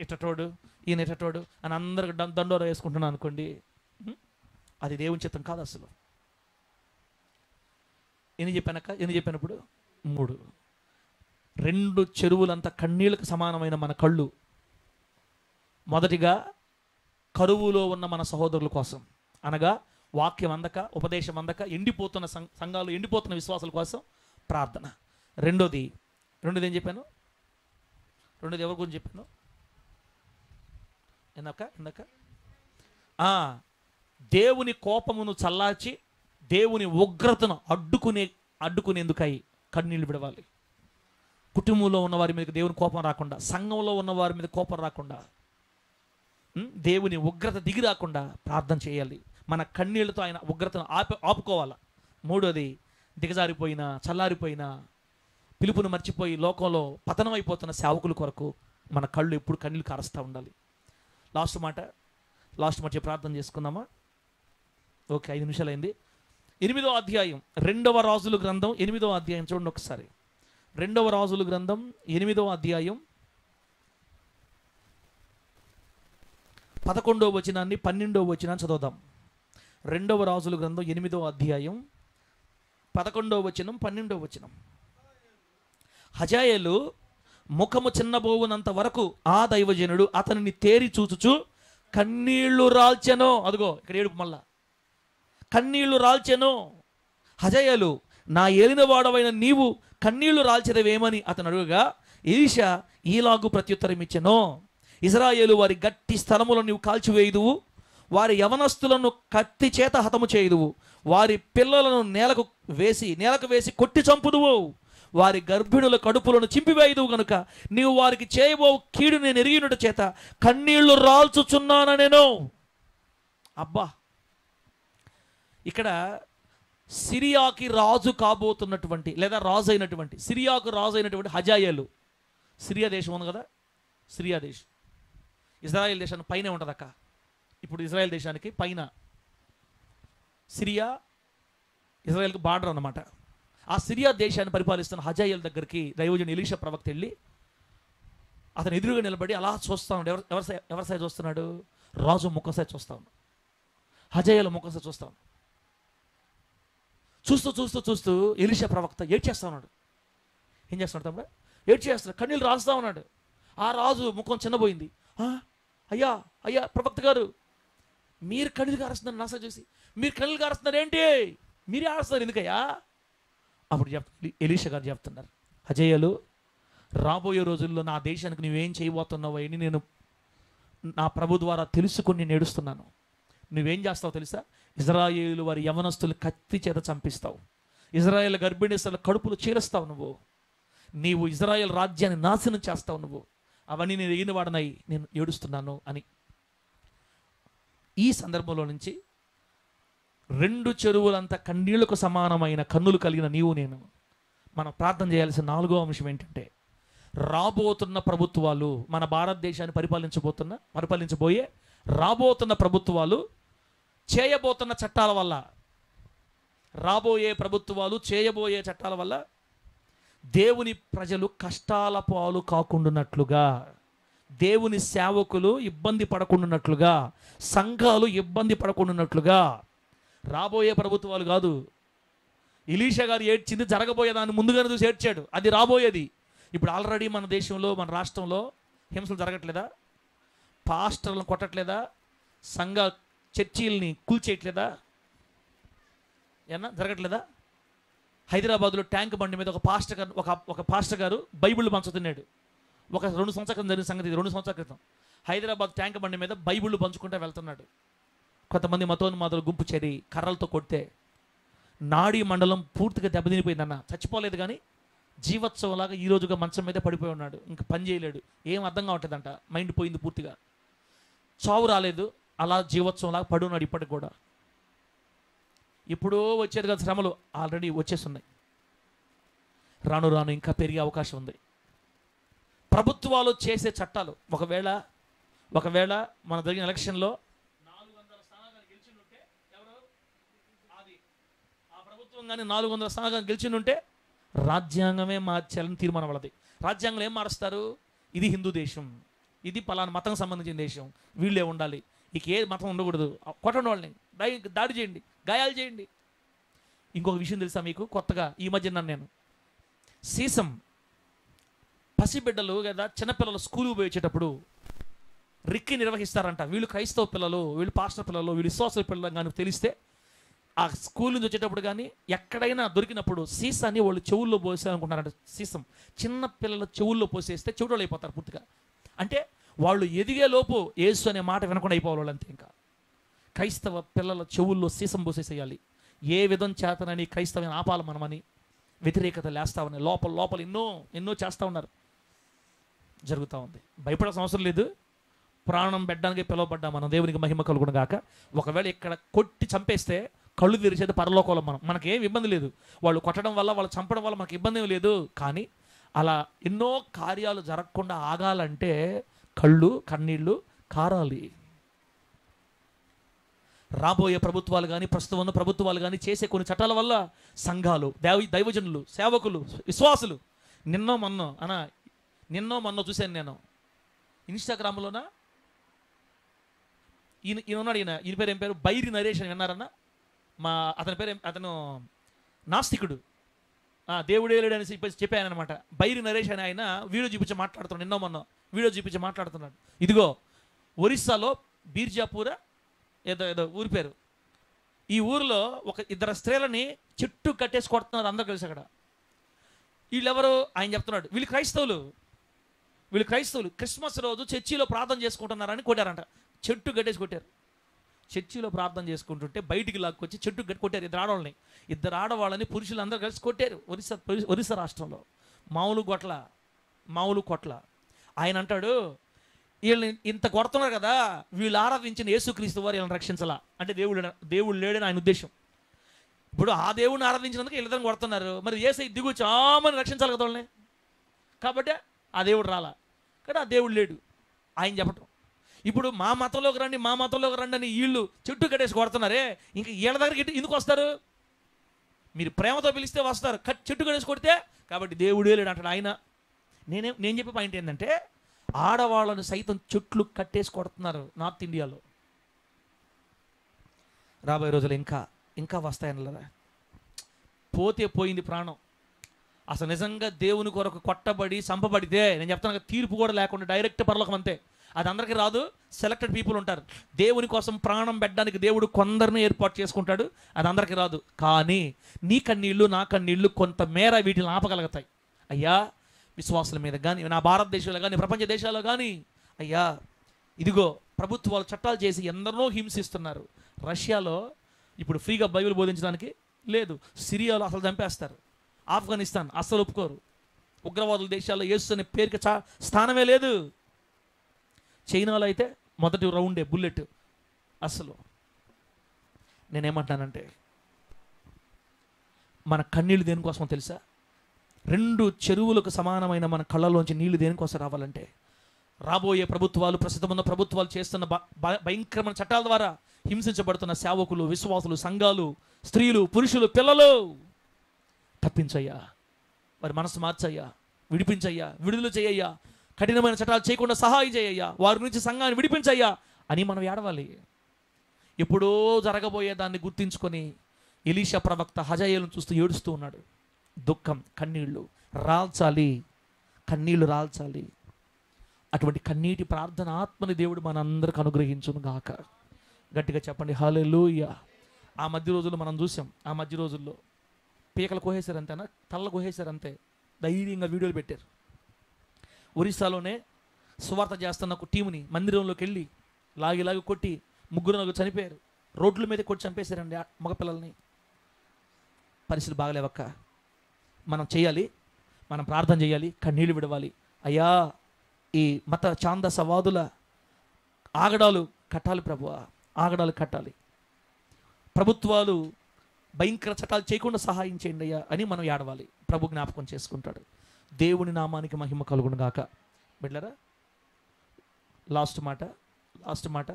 ఇటటోడు, ఈయన ఇటటోడు అని అందరికి దండోర వేసుకుంటున్నాను అనుకోండి, అది దేవుని చిత్తం కాదు అసలు. ఎన్ని చెప్పినప్పుడు 3 2 చెరువులంత కన్నీళ్ళకు సమానమైన మన కళ్ళు. మొదటిగా కరువులో ఉన్న మన సహోదరుల కోసం, అనగా వాక్యం అందక, ఉపదేశం అందక ఎండిపోతున్న సంఘాలు, ఎండిపోతున్న విశ్వాసాల కోసం ప్రార్థన. రెండోది ఏం చెప్పాను? రెండోది ఎవరి గురించి చెప్పాను ఇందాక? దేవుని కోపమును చల్లార్చి దేవుని ఉగ్రతను అడ్డుకునేందుకై కన్నీళ్లు విడవాలి. కుటుంబంలో ఉన్న వారి మీద దేవుని కోపం రాకుండా, సంఘంలో ఉన్న వారి మీద కోపం రాకుండా, దేవుని ఉగ్రత దిగి రాకుండా ప్రార్థన చేయాలి. మన కన్నీళ్లతో ఆయన ఉగ్రతను ఆపుకోవాలి. మూడోది దిగజారిపోయిన, చల్లారిపోయిన, పిలుపును మర్చిపోయి లోకంలో పతనమైపోతున్న సేవకుల కొరకు మన కళ్ళు ఎప్పుడు కన్నీళ్ళు కారుస్తూ ఉండాలి. లాస్ట్ మాట చెప్పి ప్రార్థన చేసుకుందామా? ఓకే, 5 నిమిషాలు అయింది. 8వ అధ్యాయం 2వ రాజుల గ్రంథం 8వ అధ్యాయం చూడండి ఒకసారి. 2వ రాజుల గ్రంథం 8వ అధ్యాయం 11వ వచనాన్ని 12వ వచనాన్ని చదువుదాం. 2వ రాజుల గ్రంథం 8వ అధ్యాయం 11వ వచనం 12వ వచనం. హజాయేలు ముఖము చిన్నబోవునంత వరకు ఆ దైవజనుడు అతనిని తేరి చూచుచు కన్నీళ్లు రాల్చెను. అదిగో ఇక్కడ ఏడుపు, మళ్ళా కన్నీళ్లు రాల్చెను. హజాయేలు, నా ఏలినవాడవైన నీవు కన్నీళ్లు రాల్చెదవేమని అతను అడుగగా ఎలీషా ఈలాగు ప్రత్యుత్తరం ఇచ్చెను. ఇశ్రాయేలు వారి గట్టి స్థలములను నీవు కాల్చివేయుదువు, వారి యవనస్తులను కత్తి చేత హతము చేయుదువు, వారి పిల్లలను నేలకు వేసి కొట్టి చంపుదువు, వారి గర్భిణుల కడుపులను చింపివేయుదువు గనుక నీవు వారికి చేయబో కీడు నేను ఎరిగినట్టు చేత కన్నీళ్లు రాల్చుచున్నాను నేను. అబ్బా, ఇక్కడ సిరియాకి రాజు కాబోతున్నటువంటి, లేదా రాజు అయినటువంటి, సిరియాకు రాజు అయినటువంటి హజాయేలు. సిరియా దేశం ఉంది కదా, సిరియా దేశం ఇజ్రాయెల్ దేశానికి పైనే ఉంటుంది అక్క. ఇప్పుడు ఇజ్రాయెల్ దేశానికి పైన సిరియా, ఇజ్రాయెల్కి బార్డర్ అన్నమాట. ఆ సిరియా దేశాన్ని పరిపాలిస్తున్న హజాయేల్ దగ్గరికి దైవజనుడు ఎలీషా ప్రవక్త వెళ్ళి అతను ఎదురుగా నిలబడి అలా చూస్తా ఉన్నాడు. ఎవరి సైడ్ చూస్తున్నాడు? రాజు ముఖం సైడ్ చూస్తా ఉన్నాడు, హజాయేల్ ముఖం సైడ్ చూస్తా ఉన్నాడు. చూస్తూ ఎలీషా ప్రవక్త ఏడ్చేస్తా ఉన్నాడు. ఏం చేస్తున్నాడు తమ్ముడు? ఏడ్చేస్తున్నాడు, కన్నీళ్ళు రాస్తా ఉన్నాడు. ఆ రాజు ముఖం చిన్నపోయింది. అయ్యా ప్రవక్త గారు, మీరు కన్నీళ్ళు కారుస్తున్నారు, నాశ చూసి మీరు కన్నీళ్ళు కారుస్తున్నారు ఏంటి? మీరే ఆడుస్తున్నారు ఎందుకయ్యా? అప్పుడు ఎలీషా గారు చెప్తున్నారు, హజాయేలు, రాబోయే రోజుల్లో నా దేశానికి నువ్వేం చేయబోతున్నావు అని నేను నా ప్రభు ద్వారా తెలుసుకొని నేను ఏడుస్తున్నాను. నువ్వేం చేస్తావు తెలుసా? ఇజ్రాయేలు వారి యవనస్తులు కత్తి చేత చంపిస్తావు, ఇజ్రాయేల్ గర్భిణీస్తుల కడుపులు చీరుస్తావు, నీవు ఇజ్రాయేల్ రాజ్యాన్ని నాశనం చేస్తావు, నువ్వు అవన్నీ నేను ఎగిన వాడనై నేను ఏడుస్తున్నాను అని. ఈ సందర్భంలో నుంచి 2 చెరువులంత కన్నీళ్లకు సమానమైన కన్నులు కలిగిన నీవు నేను మనం ప్రార్థన చేయాల్సిన 4వ అంశం ఏంటంటే, రాబోతున్న ప్రభుత్వాలు, మన భారతదేశాన్ని పరిపాలించబోయే రాబోతున్న ప్రభుత్వాలు చేయబోతున్న చట్టాల వల్ల, రాబోయే ప్రభుత్వాలు చేయబోయే చట్టాల వల్ల దేవుని ప్రజలు కష్టాల పాలు కాకుండానట్లుగా, దేవుని సేవకులు ఇబ్బంది పడకుండానట్లుగా, సంఘాలు ఇబ్బంది పడకుండానట్లుగా. రాబోయే ప్రభుత్వాలు కాదు. ఎలీషా గారు ఏడ్చింది జరగబోయేదాన్ని ముందుగానే చూసి ఏడ్చాడు, అది రాబోయేది. ఇప్పుడు ఆల్రెడీ మన దేశంలో, మన రాష్ట్రంలో హింసలు జరగట్లేదా? పాస్టర్లను కొట్టట్లేదా? సంఘ చర్చీల్ని కూల్చేయట్లేదా? ఏమన్నా జరగట్లేదా? హైదరాబాద్లో ట్యాంక్ బండి మీద ఒక పాస్టర్ గారు బైబిల్ పంచుతున్నాడు. ఒక 2 సంవత్సరాల క్రితం జరిగిన సంగతి, 2 సంవత్సరాల క్రితం హైదరాబాద్ ట్యాంక్ బండి మీద బైబిల్ పంచుకుంటూ వెళ్తున్నాడు. కొంతమంది మతోన్మాదులు గుంపు చేరి కర్రలతో కొడితే నాడీ మండలం పూర్తిగా దెబ్బతినిపోయిందన్న. చచ్చిపోలేదు కానీ జీవోత్సవంలాగా ఈ రోజుగా మంచం మీద పడిపోయి ఉన్నాడు. ఇంకా పని చేయలేడు, ఏం అర్థం కావట్లేదంట, మైండ్ పోయింది పూర్తిగా. చావు రాలేదు, అలా జీవోత్సవంలాగా పడి ఉన్నాడు ఇప్పటికి కూడా. ఇప్పుడు వచ్చేది కదా శ్రమలు, ఆల్రెడీ వచ్చేస్తున్నాయి. రాను రాను ఇంకా పెరిగే అవకాశం ఉంది. ప్రభుత్వాలు చేసే చట్టాలు, ఒకవేళ మన జరిగిన ఎలక్షన్లో 400 స్థానాలు గెలిచిండుంటే, ఎవరు అది ఆ ప్రభుత్వం కానీ 400 స్థానాలు గెలిచిండుంటే రాజ్యాంగమే మార్చాలని తీర్మానం వాళ్ళది. రాజ్యాంగంలో ఏం మారుస్తారు? ఇది హిందూ దేశం, ఇది పలానా మతం సంబంధించిన దేశం, వీళ్ళే ఉండాలి, ఇక ఏ మతం ఉండకూడదు, కొట్టండి వాళ్ళని, దాడి చేయండి, గాయాలు చేయండి. ఇంకొక విషయం తెలుసా మీకు? కొత్తగా ఈ మధ్య నేను సీసం పసిబిడ్డలు కదా చిన్నపిల్లలు స్కూల్కి పోయి వచ్చేటప్పుడు రిక్కి నిర్వహిస్తారంట. వీళ్ళు క్రైస్తవ పిల్లలు, వీళ్ళు పాస్టర్ పిల్లలు, వీళ్ళు విశ్వాసుల పిల్లలు కానీ తెలిస్తే ఆ స్కూల్ నుంచి వచ్చేటప్పుడు కానీ ఎక్కడైనా దొరికినప్పుడు సీసాన్ని వాళ్ళు చెవుల్లో పోసేయాలనుకుంటున్నారంట. సీసం చిన్న పిల్లల చెవుల్లో పోసేస్తే చెవులు అయిపోతారు పూర్తిగా. అంటే వాళ్ళు ఎదిగేలోపు యేసు అనే మాట వినకుండా అయిపోవాలి వాళ్ళు అంతే. ఇంకా క్రైస్తవ పిల్లల చెవుల్లో సీసం పోసేసేయాలి. ఏ విధం చేతనని క్రైస్తవాన్ని ఆపాలి మనమని వ్యతిరేకత లేస్తామని లోపల ఎన్నో చేస్తూ ఉన్నారు. జరుగుతూ ఉంది. భయపడాల్సిన అవసరం లేదు. ప్రాణం పెట్టడానికి పిలువబడ్డా మనం, దేవునికి మహిమ కలుగును గాక. ఒకవేళ ఇక్కడ కొట్టి చంపేస్తే కళ్ళు తెరిచేది పరలోకంలో మనకేం ఇబ్బంది లేదు. వాళ్ళు కొట్టడం వల్ల, వాళ్ళు చంపడం వల్ల మనకు ఇబ్బంది ఏం లేదు. కానీ అలా ఎన్నో కార్యాలు జరగకుండా ఆగాలంటే కళ్ళు కన్నీళ్ళు కారాలి. రాబోయే ప్రభుత్వాలు కానీ, ప్రస్తుతం ఉన్న ప్రభుత్వాలు కానీ చేసే కొన్ని చట్టాల వల్ల సంఘాలు, దైవజనులు, సేవకులు, విశ్వాసులు నిన్నో మొన్న చూశాను నేను ఇన్స్టాగ్రామ్లోన. ఈయన ఉన్నాడు, ఈయన పేరు ఏం పేరు? బైరి నరేష్ అని విన్నారన్న? అతని పేరు, అతను నాస్తికుడు, దేవుడే లేడు అని చెప్పానమాట. బైరి నరేష్ అని ఆయన వీడియో చూపించి మాట్లాడుతున్నాడు. నిన్నో మొన్న వీడియో చూపించి మాట్లాడుతున్నాడు. ఇదిగో ఒరిస్సాలో బీర్జాపూర ఏదో ఊరి పేరు. ఈ ఊరిలో ఒక 2 స్త్రీలని చెట్టు కట్టేసి కొడుతున్నారు అందరూ కలిసి. అక్కడ వీళ్ళెవరు? ఆయన చెప్తున్నాడు, వీళ్ళు క్రైస్తవులు క్రిస్మస్ రోజు చర్చిలో ప్రార్థన చేసుకుంటున్నారని కొట్టారంట. చెట్టు కట్టేసి కొట్టారు. చర్చిలో ప్రార్థన చేసుకుంటుంటే బయటికి లాక్కొచ్చి చెట్టు కొట్టారు. 2 ఆడవాళ్ళని పురుషులందరూ కలిసి కొట్టారు ఒరిస్సా రాష్ట్రంలో. మామూలు కొట్ల. ఆయన అంటాడు, వీళ్ళని ఇంత కొడుతున్నారు కదా, వీళ్ళు ఆరాధించిన యేసుక్రీస్తు వారు వీళ్ళని రక్షించాలా అంటే దేవుడు లేడని ఆయన ఉద్దేశం. ఇప్పుడు ఆ దేవుడిని ఆరాధించినందుకు వీళ్ళిద్దరిని కొడుతున్నారు, మరి యేసయ్య దిగు చామని రక్షించాలి కదా వాళ్ళని. కాబట్టి ఆ దేవుడు రాలా, కానీ ఆ దేవుడు లేడు ఆయన చెప్పటం. ఇప్పుడు మా మతంలోకి రండి అని వీళ్ళు చెట్టు కట్టేసి కొడుతున్నారే, ఇంకా వీళ్ళ దగ్గరికి ఎందుకు వస్తారు? మీరు ప్రేమతో పిలిస్తే వస్తారు, చెట్టు కట్టేసి కొడితే కాబట్టి దేవుడే లేడు అంటాడు ఆయన. నేను చెప్పే పాయింట్ ఏంటంటే, ఆడవాళ్ళను సైతం చెట్లు కట్టేసి కొడుతున్నారు నార్త్ ఇండియాలో. రాబోయే రోజులు ఇంకా వస్తాయనలేదా? పోతే పోయింది ప్రాణం. అసలు నిజంగా దేవుని కొరకు కొట్టబడి చంపబడితే నేను చెప్తాను, తీర్పు కూడా లేకుండా డైరెక్ట్ పరలోకం అంతే. అది అందరికీ రాదు, సెలెక్టెడ్ పీపుల్ ఉంటారు. దేవుని కోసం ప్రాణం పెట్టడానికి దేవుడు కొందరిని ఏర్పాటు చేసుకుంటాడు, అది అందరికీ రాదు. కానీ నీ కన్నీళ్ళు నా కన్నీళ్ళు కొంతమేర వీటిని ఆపగలుగుతాయి. అయ్యా, విశ్వాసుల మీద కానీ, నా భారతదేశంలో కానీ, ప్రపంచ దేశాల్లో కానీ, అయ్యా ఇదిగో ప్రభుత్వాలు చట్టాలు చేసి ఎందరినో హింసిస్తున్నారు. రష్యాలో ఇప్పుడు ఫ్రీగా బైబిల్ బోధించడానికి లేదు, సిరియాలో అసలు చంపేస్తారు, ఆఫ్ఘనిస్తాన్ అస్సలు ఒప్పుకోరు, ఉగ్రవాదుల దేశాల్లో యేసు అనే పేరుకి స్థానమే లేదు. చైనాలో అయితే మొదటి రౌండే బుల్లెట్. అసలు నేనేమంటానంటే, మన కన్నీళ్ళు దేనికోసం తెలుసా? 2 చెరువులకు సమానమైన మన కళ్ళలోంచి నీళ్లు దేనికోసం రావాలంటే, రాబోయే ప్రభుత్వాలు, ప్రస్తుతం ఉన్న ప్రభుత్వాలు చేస్తున్న భయంకరమైన చట్టాల ద్వారా హింసించబడుతున్న సేవకులు, విశ్వాసులు, సంఘాలు, స్త్రీలు, పురుషులు, పిల్లలు తప్పించయ్యా. వారి మనసు మార్చయ్యా, విడిపించయ్యా, విడుదల చేయయ్యా, కఠినమైన చట్టాలు చేయకుండా సహాయం చేయయ్యా, వారి నుంచి సంఘాన్ని విడిపించయ్యా అని మనం ఏడవాలి. ఎప్పుడో జరగబోయే దాన్ని గుర్తించుకొని ఎలీషా ప్రవక్త హజాయేలును చూస్తూ ఏడుస్తూ ఉన్నాడు. దుఃఖం, కన్నీళ్లు రాల్చాలి, కన్నీళ్లు రాల్చాలి. అటువంటి కన్నీటి ప్రార్థన ఆత్మని దేవుడు మనందరికి అనుగ్రహించును గాక. గట్టిగా చెప్పండి హల్లెలూయా. ఆ మధ్య రోజుల్లో మనం చూసాం, ఆ మధ్య రోజుల్లో పీకలు కోసేశారు అంతేనా, తల్ల కోసేశారు అంతే, ధైర్యంగా వీడియోలు పెట్టారు. ఒరిస్సాలోనే సువార్త చేస్తున్న ఒక టీముని మందిరంలోకి వెళ్ళి లాగి కొట్టి 3 చనిపోయారు. రోడ్ల మీద కొట్టి చంపేశారండి మగపిల్లల్ని. పరిస్థితులు బాగలేవక్క. మనం చేయాలి, మనం ప్రార్థన చేయాలి, కన్నీళ్ళు విడవాలి. అయ్యా, ఈ మత ఛాందసవాదుల ఆగడాలు కట్టాలి ప్రభువా, ఆగడాలు కట్టాలి. ప్రభుత్వాలు భయంకర చట్టాలు చేయకుండా సహాయం చేయండి అయ్యా అని మనం ఏడవాలి. ప్రభు జ్ఞాపకం చేసుకుంటాడు. దేవుని నామానికి మహిమ కలుగును గాక. బిడ్డలారా, లాస్ట్ మాట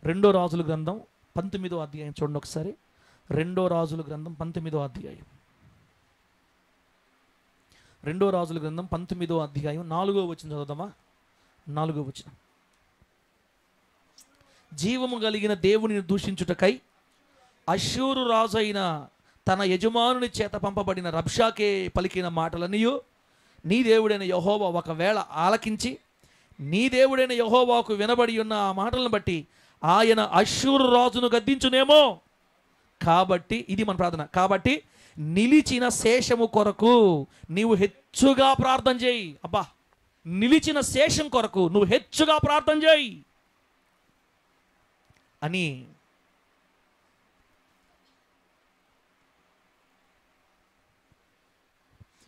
2 రాజుల గ్రంథం 19వ అధ్యాయం చూడండి ఒకసారి. 2 రాజుల గ్రంథం 19వ అధ్యాయం, 2 రాజుల గ్రంథం 19వ అధ్యాయం 4వ వచనం చదువుదామా. 4వ వచనం. జీవము కలిగిన దేవునిని దూషించుటకై అష్షూరు రాజు అయిన తన యజమానుని చేత పంపబడిన రబ్షాకే పలికిన మాటలనియు నీ దేవుడైన యెహోవా ఒకవేళ ఆలకించి నీ దేవుడైన యెహోవాకు వినబడి ఉన్న ఆ మాటలను బట్టి ఆయన అష్షూరు రాజును గద్దించునేమో. కాబట్టి ఇది మన ప్రార్థన. కాబట్టి నిలిచిన శేషము కొరకు నీవు హెచ్చుగా ప్రార్థన చేయి. అబ్బా, నిలిచిన శేషం కొరకు నువ్వు హెచ్చుగా ప్రార్థన చేయి అని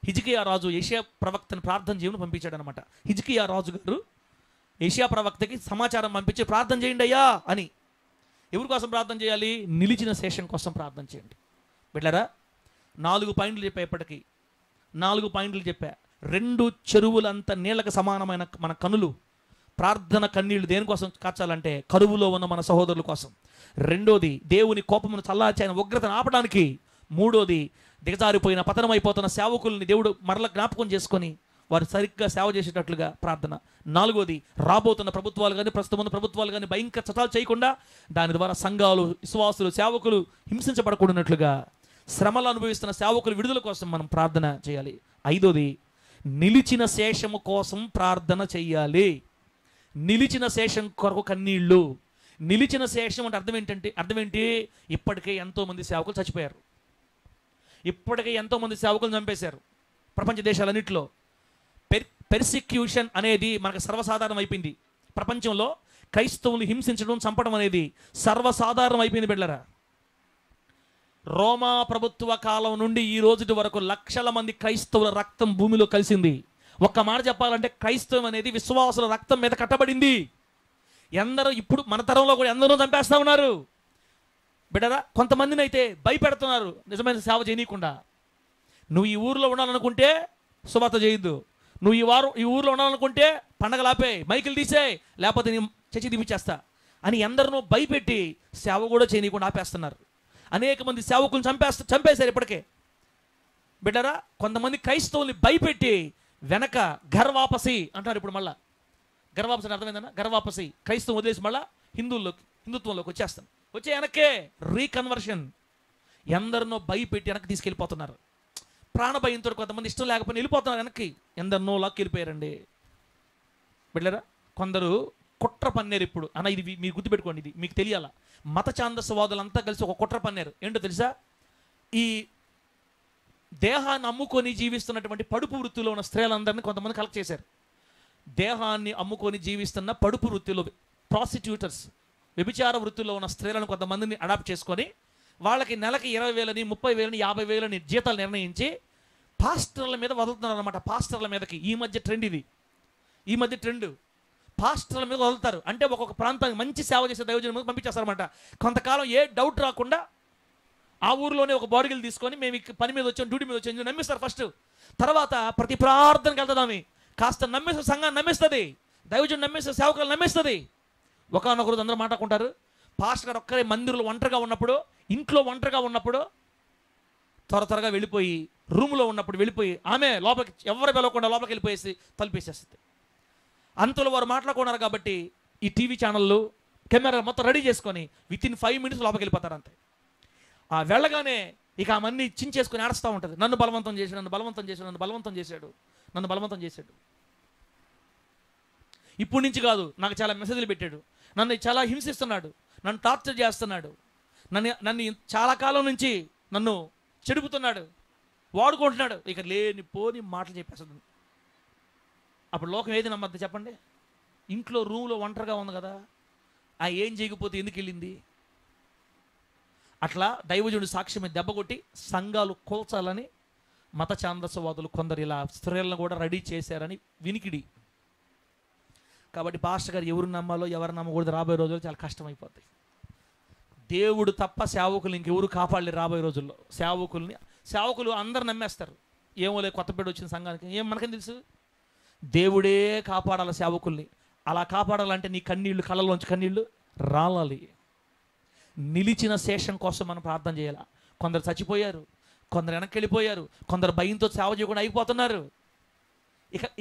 హిజ్కియా రాజు యెషయా ప్రవక్తను ప్రార్థన చేయమని పంపించాడు అనమాట. హిజ్కియా రాజు గారు యెషయా ప్రవక్తకి సమాచారం పంపించి ప్రార్థన చేయండి అయ్యా అని. ఎవరి కోసం ప్రార్థన చేయాలి? నిలిచిన శేషం కోసం ప్రార్థన చేయండి. బిడ్డలారా, 4 పాయింట్లు చెప్పా. ఇప్పటికీ 4 పాయింట్లు చెప్పా. 2 చెరువులంత నీళ్ళకు సమానమైన మన కనులు, ప్రార్థన కన్నీళ్లు దేనికోసం కాచాలంటే కరువులో ఉన్న మన సహోదరుల కోసం. 2వది దేవుని కోపమును చల్లార్చిన ఉగ్రతను ఆపడానికి. 3వది దిగజారిపోయిన పతనమైపోతున్న సేవకుల్ని దేవుడు మరల జ్ఞాపకం చేసుకొని వారు సరిగ్గా సేవ చేసేటట్లుగా ప్రార్థన. 4వది రాబోతున్న ప్రభుత్వాలు కానీ ప్రస్తుతం ఉన్న ప్రభుత్వాలు కానీ భయంకర చట్టాలు చేయకుండా దాని ద్వారా సంఘాలు, విశ్వాసులు, సేవకులు హింసించబడకూడనట్లుగా శ్రమలు అనుభవిస్తున్న సేవకులు విడుదల కోసం మనం ప్రార్థన చేయాలి. 5వది నిలిచిన శేషము కోసం ప్రార్థన చెయ్యాలి. నిలిచిన శేషం కొరకు కన్నీళ్ళు. నిలిచిన శేషం అంటే అర్థం ఏంటి? ఇప్పటికే ఎంతోమంది సేవకులు చచ్చిపోయారు. ఇప్పటికే ఎంతోమంది సేవకులు చంపేశారు. ప్రపంచ దేశాలన్నింటిలో పెర్సిక్యూషన్ అనేది మనకు సర్వసాధారణం అయిపోయింది. ప్రపంచంలో క్రైస్తవులు హింసించడం, చంపడం అనేది సర్వసాధారణం అయిపోయింది బిడ్డలారా. రోమా ప్రభుత్వ కాలం నుండి ఈ రోజు వరకు లక్షల మంది క్రైస్తవుల రక్తం భూమిలో కలిసింది. ఒక్క మాట చెప్పాలంటే క్రైస్తవం అనేది విశ్వాసుల రక్తం మీద కట్టబడింది. ఎందరో ఇప్పుడు మన తరంలో కూడా ఎందరో చంపేస్తా ఉన్నారు బిడ్డరా. కొంతమందిని అయితే భయపెడుతున్నారు నిజమైన సేవ చేయనీయకుండా. నువ్వు ఈ ఊరిలో ఉండాలనుకుంటే సువార్త చేయొద్దు, నువ్వు ఈ ఊరిలో ఉండాలనుకుంటే పండగలు ఆపే, మైకులు తీసేయి, లేకపోతే నీ చచ్చి దించేస్తా అని ఎందరినో భయపెట్టి సేవ కూడా చేయనీయకుండా ఆపేస్తున్నారు. అనేక మంది సేవకులను చంపేశారు ఇప్పటికే బిడ్డరా. కొంతమంది క్రైస్తవుల్ని భయపెట్టి వెనక ఘర్వాపసి అంటారు. ఇప్పుడు మళ్ళా ఘర్వాపసి అంటే అర్థమైందన్నా? ఘర్వాపసి, క్రైస్తవం వదిలేసి మళ్ళా హిందుత్వంలోకి వచ్చే వెనకే రీకన్వర్షన్. ఎందరినో భయపెట్టి వెనక్కి తీసుకెళ్ళిపోతున్నారు. ప్రాణభయంతో కొంతమంది ఇష్టం లేకపోయినా వెళ్ళిపోతున్నారు వెనక్కి. ఎందరినో లాక్కి వెళ్ళిపోయారండి బిడ్డరా. కొందరు కుట్ర పన్నేరు ఇప్పుడు అన్న. ఇది మీరు గుర్తుపెట్టుకోండి, ఇది మీకు తెలియాలా. మత ఛాందసవాదులంతా కలిసి ఒక కుట్ర పన్నేరు. ఏంటో తెలుసా? ఈ దేహాన్ని అమ్ముకొని జీవిస్తున్నటువంటి పడుపు వృత్తిలో ఉన్న స్త్రీలందరినీ కొంతమంది కలెక్ట్ చేశారు. దేహాన్ని అమ్ముకొని జీవిస్తున్న పడుపు వృత్తిలో ప్రాస్టిట్యూటర్స్, వ్యభిచార వృత్తిలో ఉన్న స్త్రీలను కొంతమందిని అడాప్ట్ చేసుకొని వాళ్ళకి నెలకి 20,000, 30,000, 50,000 జీతాలు నిర్ణయించి పాస్టర్ల మీద వదులుతున్నారు అనమాట. పాస్టర్ల మీదకి ఈ మధ్య ట్రెండ్ పాస్టర్ల మీద వదులుతారు. అంటే ఒక్కొక్క ప్రాంతానికి మంచి సేవ చేసే దైవజనుల మీద పంపించేస్తారనమాట. కొంతకాలం ఏ డౌట్ రాకుండా ఆ ఊరిలోనే ఒక బాడీలు తీసుకొని మేము పని మీద వచ్చాం, డ్యూటీ మీద వచ్చాం నమ్మిస్తారు ఫస్ట్. తర్వాత ప్రతి ప్రార్థనకి వెళ్తుందామి కాస్త నమ్మేస్తే సంఘాన్ని నమ్మిస్తుంది, దైవజనుడు నమ్మేస్తే సేవకులు నమ్మిస్తుంది. ఒకనొకరు అందరూ మాట్లాడుకుంటారు. పాస్టర్ గారు ఒక్కరే మందిరంలో ఒంటరిగా ఉన్నప్పుడు, ఇంట్లో ఒంటరిగా ఉన్నప్పుడు త్వరగా వెళ్ళిపోయి రూమ్లో ఉన్నప్పుడు వెళ్ళిపోయి ఆమె లోపలికి ఎవరు వెళ్ళకుండా లోపలికి వెళ్ళిపోయేసి తలుపేసేస్తుంది. అంతలో వారు మాట్లాడుకున్నారు కాబట్టి ఈ టీవీ ఛానళ్ళు కెమెరా మొత్తం రెడీ చేసుకొని వితిన్ 5 minutes లోపలికి వెళ్ళిపోతారు అంతే. ఆ వెళ్ళగానే ఇక ఆ మంది చించేసుకొని ఆడుస్తూ ఉంటుంది, నన్ను బలవంతం చేశాడు, నన్ను బలవంతం చేశాడు, నన్ను బలవంతం చేశాడు, నన్ను బలవంతం చేశాడు. ఇప్పటి నుంచి కాదు, నాకు చాలా మెసేజ్లు పెట్టాడు, నన్ను చాలా హింసిస్తున్నాడు, నన్ను టార్చర్ చేస్తున్నాడు, నన్ను చాలా కాలం నుంచి నన్ను చెడుపుతున్నాడు, వాడుకుంటున్నాడు. ఇక లేని పోని మాటలు చెప్పేస్తుంది. అప్పుడు లోకం ఏది నమ్మద్దు చెప్పండి? ఇంట్లో రూమ్లో ఒంటరిగా ఉంది కదా, ఆ ఏం చేయకపోతే ఎందుకు వెళ్ళింది? అట్లా దైవజనుడి సాక్ష్యం దెబ్బ కొట్టి సంఘాలు కూల్చాలని మత ఛాందసవాదులు కొందరు ఇలా స్త్రీలను కూడా రెడీ చేశారని వినికిడి. కాబట్టి పాస్టర్ గారు ఎవరు నమ్మాలో ఎవరు నమ్మకూడదు రాబోయే రోజుల్లో చాలా కష్టమైపోతాయి. దేవుడు తప్ప సేవకులు ఇంకెవరు కాపాడలేరు రాబోయే రోజుల్లో. సేవకులు అందరు నమ్మేస్తారు, ఏమో లేదు కొత్తపేట వచ్చిన సంఘానికి ఏం మనకేం తెలుసు. దేవుడే కాపాడాలి సేవకుల్ని. అలా కాపాడాలంటే నీ కన్నీళ్ళు, కళ్ళలోంచి కన్నీళ్ళు రాలాలి. నిలిచిన శేషం కోసం మనం ప్రార్థన చేయాలి. కొందరు చచ్చిపోయారు, కొందరు వెనక్కి వెళ్ళిపోయారు, కొందరు భయంతో సేవ చేయకుండా అయిపోతున్నారు.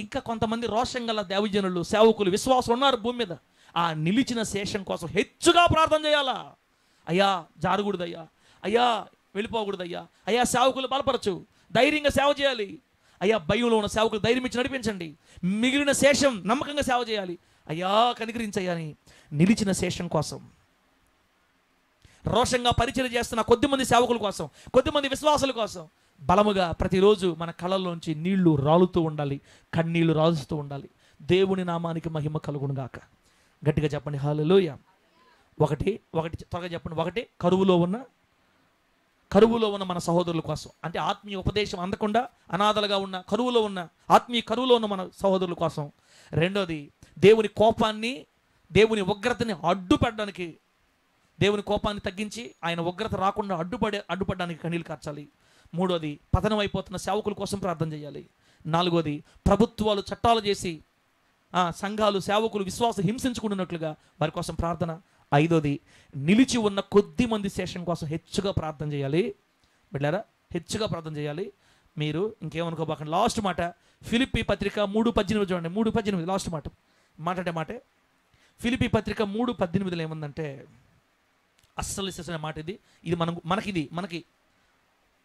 ఇంకా కొంతమంది రోషం గల దేవజనులు, సేవకులు, విశ్వాసం ఉన్నారు భూమి మీద. ఆ నిలిచిన శేషం కోసం హెచ్చుగా ప్రార్థన చేయాలా. అయ్యా జారకూడదయ్యా, అయ్యా వెళ్ళిపోకూడదయ్యా, అయ్యా సేవకులు బలపరచు, ధైర్యంగా సేవ చేయాలి, అయ్యా భయంలో ఉన్న సేవకులు ధైర్యం ఇచ్చి నడిపించండి, మిగిలిన శేషం నమ్మకంగా సేవ చేయాలి, అయ్యా కనికరించయ్యని నిలిచిన శేషం కోసం రోషంగా పరిచయం చేస్తున్న కొద్దిమంది సేవకుల కోసం, కొద్దిమంది విశ్వాసుల కోసం బలముగా ప్రతిరోజు మన కళ్ళల్లోంచి నీళ్లు రాలుతూ ఉండాలి, కన్నీళ్లు రాలుస్తూ ఉండాలి. దేవుని నామానికి మహిమ కలుగును గాక. గట్టిగా చెప్పండి హల్లెలూయా. ఒకటి త్వరగా చెప్పండి. ఒకటి, కరువులో ఉన్న మన సహోదరుల కోసం, అంటే ఆత్మీయ ఉపదేశం అందకుండా అనాథలుగా ఉన్న ఆత్మీయ కరువులో ఉన్న మన సహోదరుల కోసం. రెండోది, దేవుని కోపాన్ని, దేవుని ఉగ్రతని అడ్డుపడడానికి, దేవుని కోపాన్ని తగ్గించి ఆయన ఉగ్రత రాకుండా అడ్డుపడడానికి కన్నీళ్ళు కార్చాలి. మూడోది, పతనం అయిపోతున్న సేవకుల కోసం ప్రార్థన చేయాలి. నాలుగోది, ప్రభుత్వాలు చట్టాలు చేసి సంఘాలు, సేవకులు, విశ్వాసం హింసించుకుంటున్నట్లుగా వారి కోసం ప్రార్థన. ఐదోది, నిలిచి ఉన్న కొద్ది మంది శేషం కోసం హెచ్చుగా ప్రార్థన చేయాలి. బిడ్డారా, హెచ్చుగా ప్రార్థన చేయాలి. మీరు ఇంకేమనుకోబాకండి. లాస్ట్ మాట ఫిలిప్పీ పత్రిక 3:18 చూడండి. 3:18 లాస్ట్ మాటే. ఫిలిప్పీ పత్రిక 3:18 ఏముందంటే అస్సలు విశ్వసనీయ మాట ఇది. మనకి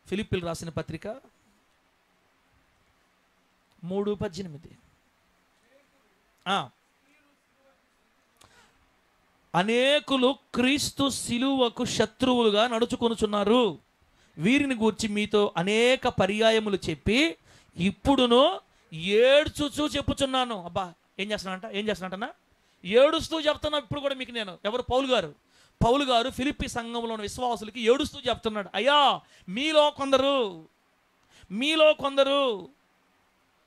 ఫిలిప్పీలు రాసిన పత్రిక 3:18. అనేకులు క్రీస్తు శిలువకు శత్రువులుగా నడుచుకొనుచున్నారు. వీరిని గూర్చి మీతో అనేక పర్యాయములు చెప్పి ఇప్పుడును ఏడ్చుచూ చెప్పుచున్నాను. అబ్బా ఏం చేస్తున్నానంటనా? ఏడుస్తూ చెప్తున్నా ఇప్పుడు కూడా మీకు నేను. ఎవరు? పౌలు గారు ఫిలిప్పీ సంఘంలో ఉన్న విశ్వాసులకి ఏడుస్తూ చెప్తున్నాడు, అయ్యా మీలో కొందరు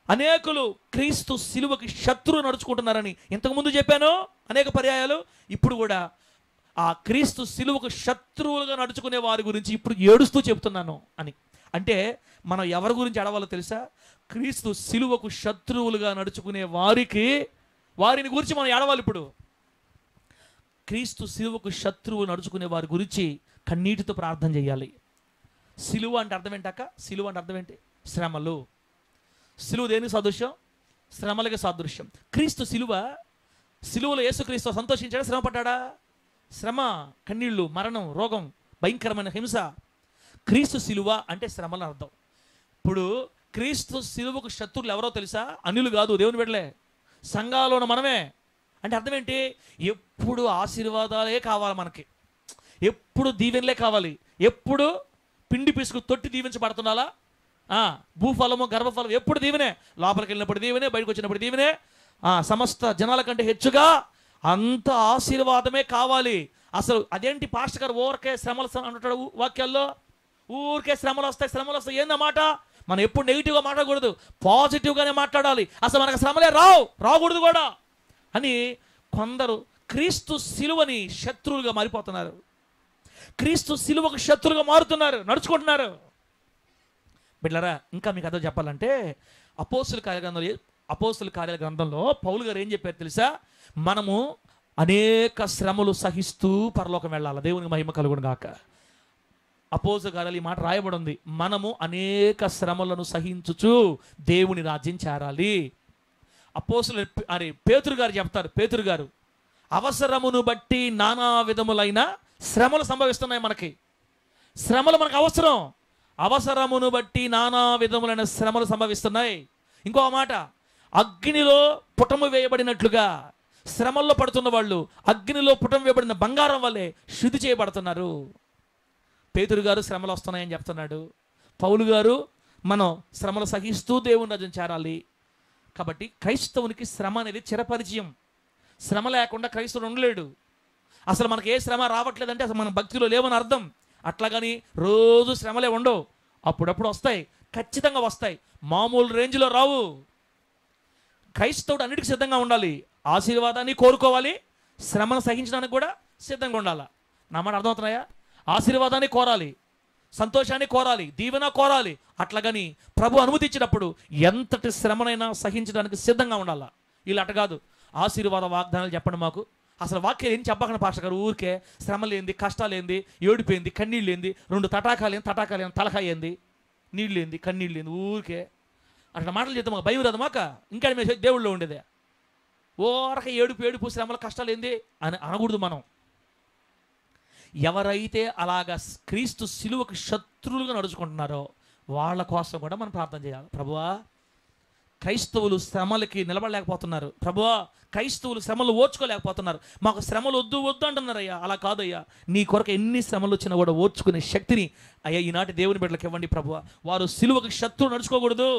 అనేకులు క్రీస్తు శిలువకి శత్రువు నడుచుకుంటున్నారని ఇంతకుముందు చెప్పాను అనేక పర్యాయాలు. ఇప్పుడు కూడా ఆ క్రీస్తు శిలువకు శత్రువులుగా నడుచుకునే వారి గురించి ఇప్పుడు ఏడుస్తూ చెప్తున్నాను అని. అంటే మనం ఎవరి గురించి అడవాలో తెలుసా? క్రీస్తు శిలువకు శత్రువులుగా నడుచుకునే వారిని గురించి మనం ఏడవాలి. ఇప్పుడు క్రీస్తు శిలువకు శత్రువు నడుచుకునే వారి గురించి కన్నీటితో ప్రార్థన చేయాలి. శిలువ అంటే అర్థం ఏంటాక? శిలువ అంటే అర్థం ఏంటి? శ్రమలు. శిలువ దేనికి సాదృశ్యం? శ్రమలకి సాదృశ్యం. క్రీస్తు శిలువలో యేసుక్రీస్తు సంతోషించాడా? శ్రమ పడ్డాడా? శ్రమ, కన్నీళ్లు, మరణం, రోగం, భయంకరమైన హింస. క్రీస్తు శిలువ అంటే శ్రమలు అర్థం. ఇప్పుడు క్రీస్తు శిలువకు శత్రువులు ఎవరో తెలుసా? అన్యులు కాదు, దేవుని బిడ్డలే, సంఘాల్లో ఉన్న మనమే. అంటే అర్థం ఏంటి? ఎప్పుడు ఆశీర్వాదాలే కావాలి మనకి, ఎప్పుడు దీవెనలే కావాలి, ఎప్పుడు పిండి పిసుకు తొట్టి దీవించబడుతున్నాలా? భూఫలము, గర్భఫలం ఎప్పుడు దీవెనే. లోపలికి వెళ్ళినప్పుడు దీవెనే, బయటకు వచ్చినప్పుడు దీవెనే. సమస్త జనాల కంటే హెచ్చుగా అంత ఆశీర్వాదమే కావాలి. అసలు అదేంటి పాస్టర్ గారు ఊరికే శ్రమలు అంటాడు వాక్యాల్లో? ఊరికే శ్రమలు వస్తాయి ఏందన్నమాట? మనం ఎప్పుడు నెగిటివ్గా మాట్లాడకూడదు, పాజిటివ్గానే మాట్లాడాలి. అసలు మనకు శ్రమలే రాకూడదు కూడా అని కొందరు క్రీస్తు శిలువని శత్రువులుగా మారిపోతున్నారు. క్రీస్తు శిలువకు శత్రువుగా మారుతున్నారు, నడుచుకుంటున్నారు. బిడ్డలారా, ఇంకా మీకు అదో చెప్పాలంటే అపోస్తుల కార్యాల గ్రంథంలో పౌలు గారు ఏం చెప్పారు తెలుసా? మనము అనేక శ్రమలు సహిస్తూ పరలోకం వెళ్ళాలి. దేవునికి మహిమ కలుగును గాక. అపోస్తలుల కార్యాలు ఈ మాట రాయబడి ఉంది, మనము అనేక శ్రమలను సహించుచు దేవుని రాజ్యం చేరాలి. పేతురు గారు చెప్తారు, పేతురు గారు, అవసరమును బట్టి నానా విధములైన శ్రమలు సంభవిస్తున్నాయి. మనకి శ్రమలు మనకు అవసరం, అవసరమును బట్టి నానా విధములైన శ్రమలు సంభవిస్తున్నాయి. ఇంకో మాట, అగ్నిలో పుటము వేయబడినట్లుగా శ్రమల్లో పడుతున్న వాళ్ళు అగ్నిలో పుటం వేయబడిన బంగారం వల్లే శుద్ధి చేయబడుతున్నారు. పేతురు గారు శ్రమలు వస్తున్నాయని చెప్తున్నాడు. పౌలు గారు మనం శ్రమలు సహిస్తూ దేవుని రాజ్యం చేరాలి. కాబట్టి క్రైస్తవునికి శ్రమ అనేది చిరపరిచయం. శ్రమ లేకుండా క్రైస్తవుడు ఉండలేడు. అసలు మనకి ఏ శ్రమ రావట్లేదంటే అసలు మనం భక్తిలో లేవని అర్థం. అట్లాగని రోజు శ్రమలే ఉండవు, అప్పుడప్పుడు వస్తాయి, ఖచ్చితంగా వస్తాయి, మామూలు రేంజ్లో రావు. క్రైస్తవుడు అన్నిటికీ సిద్ధంగా ఉండాలి. ఆశీర్వాదాన్ని కోరుకోవాలి, శ్రమను సహించడానికి కూడా సిద్ధంగా ఉండాలి. నా మాట అర్థమవుతున్నాయా? ఆశీర్వాదాన్ని కోరాలి, సంతోషాన్ని కోరాలి, దీవెన కోరాలి. అట్లాగని ప్రభు అనుమతి ఇచ్చినప్పుడు ఎంతటి శ్రమనైనా సహించడానికి సిద్ధంగా ఉండాలి. ఇలా అట కాదు, ఆశీర్వాద వాగ్దానాలు చెప్పండి మాకు, అసలు వాక్యం ఏం చెప్పకండి పాస్టర్ గారు, ఊరికే శ్రమలేంది, కష్టాలేంది, ఏడిపోయింది, కన్నీళ్ళు ఏంది, 2 తటాకాలేంది, తలకాయ ఏంది, నీళ్ళు ఏంది, కన్నీళ్ళు ఏంది, ఊరికే అట్లా మాటలు చెప్తాం. మాకు భయం రాదు మాక, ఇంకా మేము దేవుళ్ళో ఉండేదే. ఓరక ఏడుపు శ్రమల కష్టాలు ఏంది అని అనకూడదు. మనం ఎవరైతే అలాగా క్రీస్తు సిలువకు శత్రువులుగా నడుచుకుంటున్నారో వాళ్ళ కోసం కూడా మనం ప్రార్థన చేయాలి. ప్రభువా, క్రైస్తవులు శ్రమలకి నిలబడలేకపోతున్నారు, ప్రభువా క్రైస్తవులు శ్రమలు ఓర్చుకోలేకపోతున్నారు, మాకు శ్రమలు వద్దు అంటున్నారయ్యా. అలా కాదయ్యా, నీ కొరకు ఎన్ని శ్రమలు వచ్చినా కూడా ఓర్చుకునే శక్తిని అయ్యా ఈనాటి దేవుని బిడ్డలకు ఇవ్వండి ప్రభువా. వారు సిలువకు శత్రువు నడుచుకోకూడదు,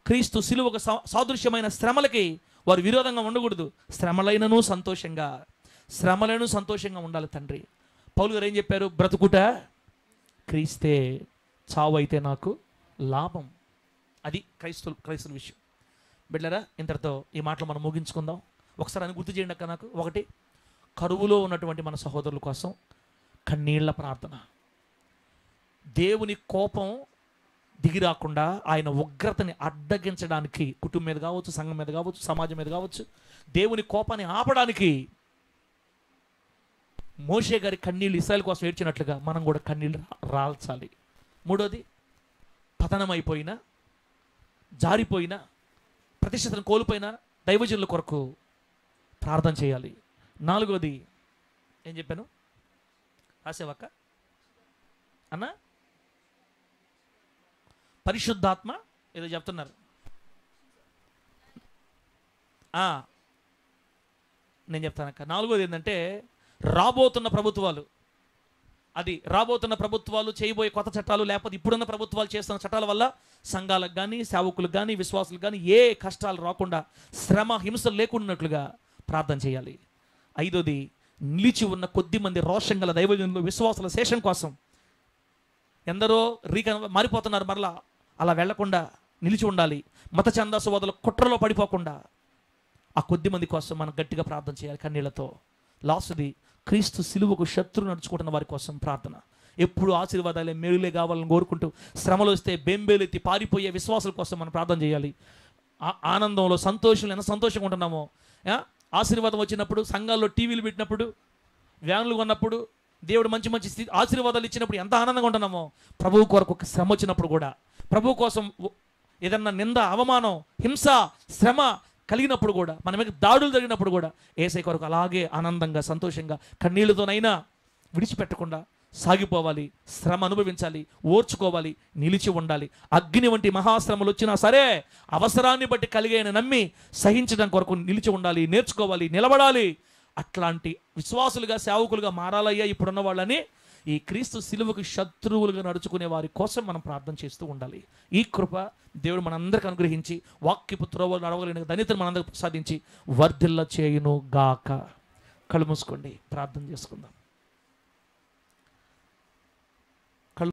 క్రీస్తు సిలువకు సాదృశ్యమైన శ్రమలకి వారు విరోధంగా ఉండకూడదు. శ్రమలైనను సంతోషంగా ఉండాలి తండ్రి. పౌలు గారు ఏం చెప్పారు? బ్రతుకుట క్రీస్తే, చావు అయితే నాకు లాభం. అది క్రైస్తవుల విషయం. బిడ్డలారా, ఇంతటితో ఈ మాటలు మనం ముగించుకుందాం. ఒకసారి అని గుర్తు చేయండి అక్క నాకు. ఒకటి, కరువులో ఉన్నటువంటి మన సహోదరుల కోసం కన్నీళ్ల ప్రార్థన. దేవుని కోపం దిగి రాకుండా ఆయన ఉగ్రతని అడ్డగించడానికి, కుటుంబం మీద కావచ్చు, సంఘం మీద కావచ్చు, సమాజం మీద కావచ్చు, దేవుని కోపాన్ని ఆపడానికి మోషే గారి కన్నీళ్ళు ఇశ్రాయేలు కోసం ఏడ్చినట్లుగా మనం కూడా కన్నీళ్ళు రాల్చాలి. మూడోది, పతనమైపోయినా, జారిపోయినా, ప్రతిష్టతను కోల్పోయిన దైవజనుల కొరకు ప్రార్థన చేయాలి. నాలుగోది ఏం చెప్పాను? రాసేవక్క అన్నా, పరిశుద్ధాత్మ ఏదో చెప్తున్నారు. నేను చెప్తానక్క. నాలుగోది ఏంటంటే రాబోతున్న ప్రభుత్వాలు చేయబోయే కొత్త చట్టాలు, లేకపోతే ఇప్పుడున్న ప్రభుత్వాలు చేస్తున్న చట్టాల వల్ల సంఘాలకు కానీ, సేవకులకు కానీ, విశ్వాసులకు కానీ ఏ కష్టాలు రాకుండా, శ్రమ హింసలు లేకున్నట్లుగా ప్రార్థన చేయాలి. ఐదోది, నిలిచి ఉన్న కొద్ది మంది రోషం గల దైవజనులు, విశ్వాసుల శేషం కోసం. ఎందరో మారిపోతున్నారు, మరలా అలా వెళ్లకుండా నిలిచి ఉండాలి. మత ఛందస్సువాదుల కుట్రలో పడిపోకుండా ఆ కొద్ది మంది కోసం మనం గట్టిగా ప్రార్థన చేయాలి కన్నీళ్లతో. లాస్ట్ది, క్రీస్తు సిలువకు శత్రువు నడుచుకుంటున్న వారి కోసం ప్రార్థన. ఎప్పుడు ఆశీర్వాదాలే, మేలులే కావాలని కోరుకుంటూ శ్రమలు వస్తే బెంబేలెత్తి పారిపోయే విశ్వాసుల కోసం మనం ప్రార్థన చేయాలి. ఆనందంలో, సంతోషంలో ఎంత సంతోషంగా ఉంటున్నామో, ఆశీర్వాదం వచ్చినప్పుడు, సంఘాల్లో టీవీలు పెట్టినప్పుడు, వ్యాన్లు కొన్నప్పుడు, దేవుడు మంచి మంచి ఆశీర్వాదాలు ఇచ్చినప్పుడు ఎంత ఆనందంగా ఉంటున్నామో, ప్రభువు కొరకు ఒక శ్రమ వచ్చినప్పుడు కూడా, ప్రభు కోసం ఏదన్నా నింద, అవమానం, హింస, శ్రమ కలిగినప్పుడు కూడా, మన మీద దాడులు జరిగినప్పుడు కూడా యేసయ్య కొరకు అలాగే ఆనందంగా, సంతోషంగా, కన్నీళ్లతోనైనా విడిచిపెట్టకుండా సాగిపోవాలి. శ్రమ అనుభవించాలి, ఓర్చుకోవాలి, నిలిచి ఉండాలి. అగ్ని వంటి మహాశ్రమలు వచ్చినా సరే అవసరాన్ని బట్టి కలిగేని నమ్మి సహించడం కొరకు నిలిచి ఉండాలి, నేర్చుకోవాలి, నిలబడాలి. అట్లాంటి విశ్వాసులుగా, సేవకులుగా మారాలయ్యా ఇప్పుడున్న వాళ్ళని. ఈ క్రీస్తు సిలువకు శత్రువులుగా నడుచుకునే వారి కోసం మనం ప్రార్థన చేస్తూ ఉండాలి. ఈ కృప దేవుడు మనందరికి అనుగ్రహించి, వాక్యపు త్రోవలు నడవగలిగిన ధన్యతను మనందరికి ప్రసాదించి వర్ధిల్ల చేయును గాక. కళ్ళు మూసుకోండి, ప్రార్థన చేసుకుందాం.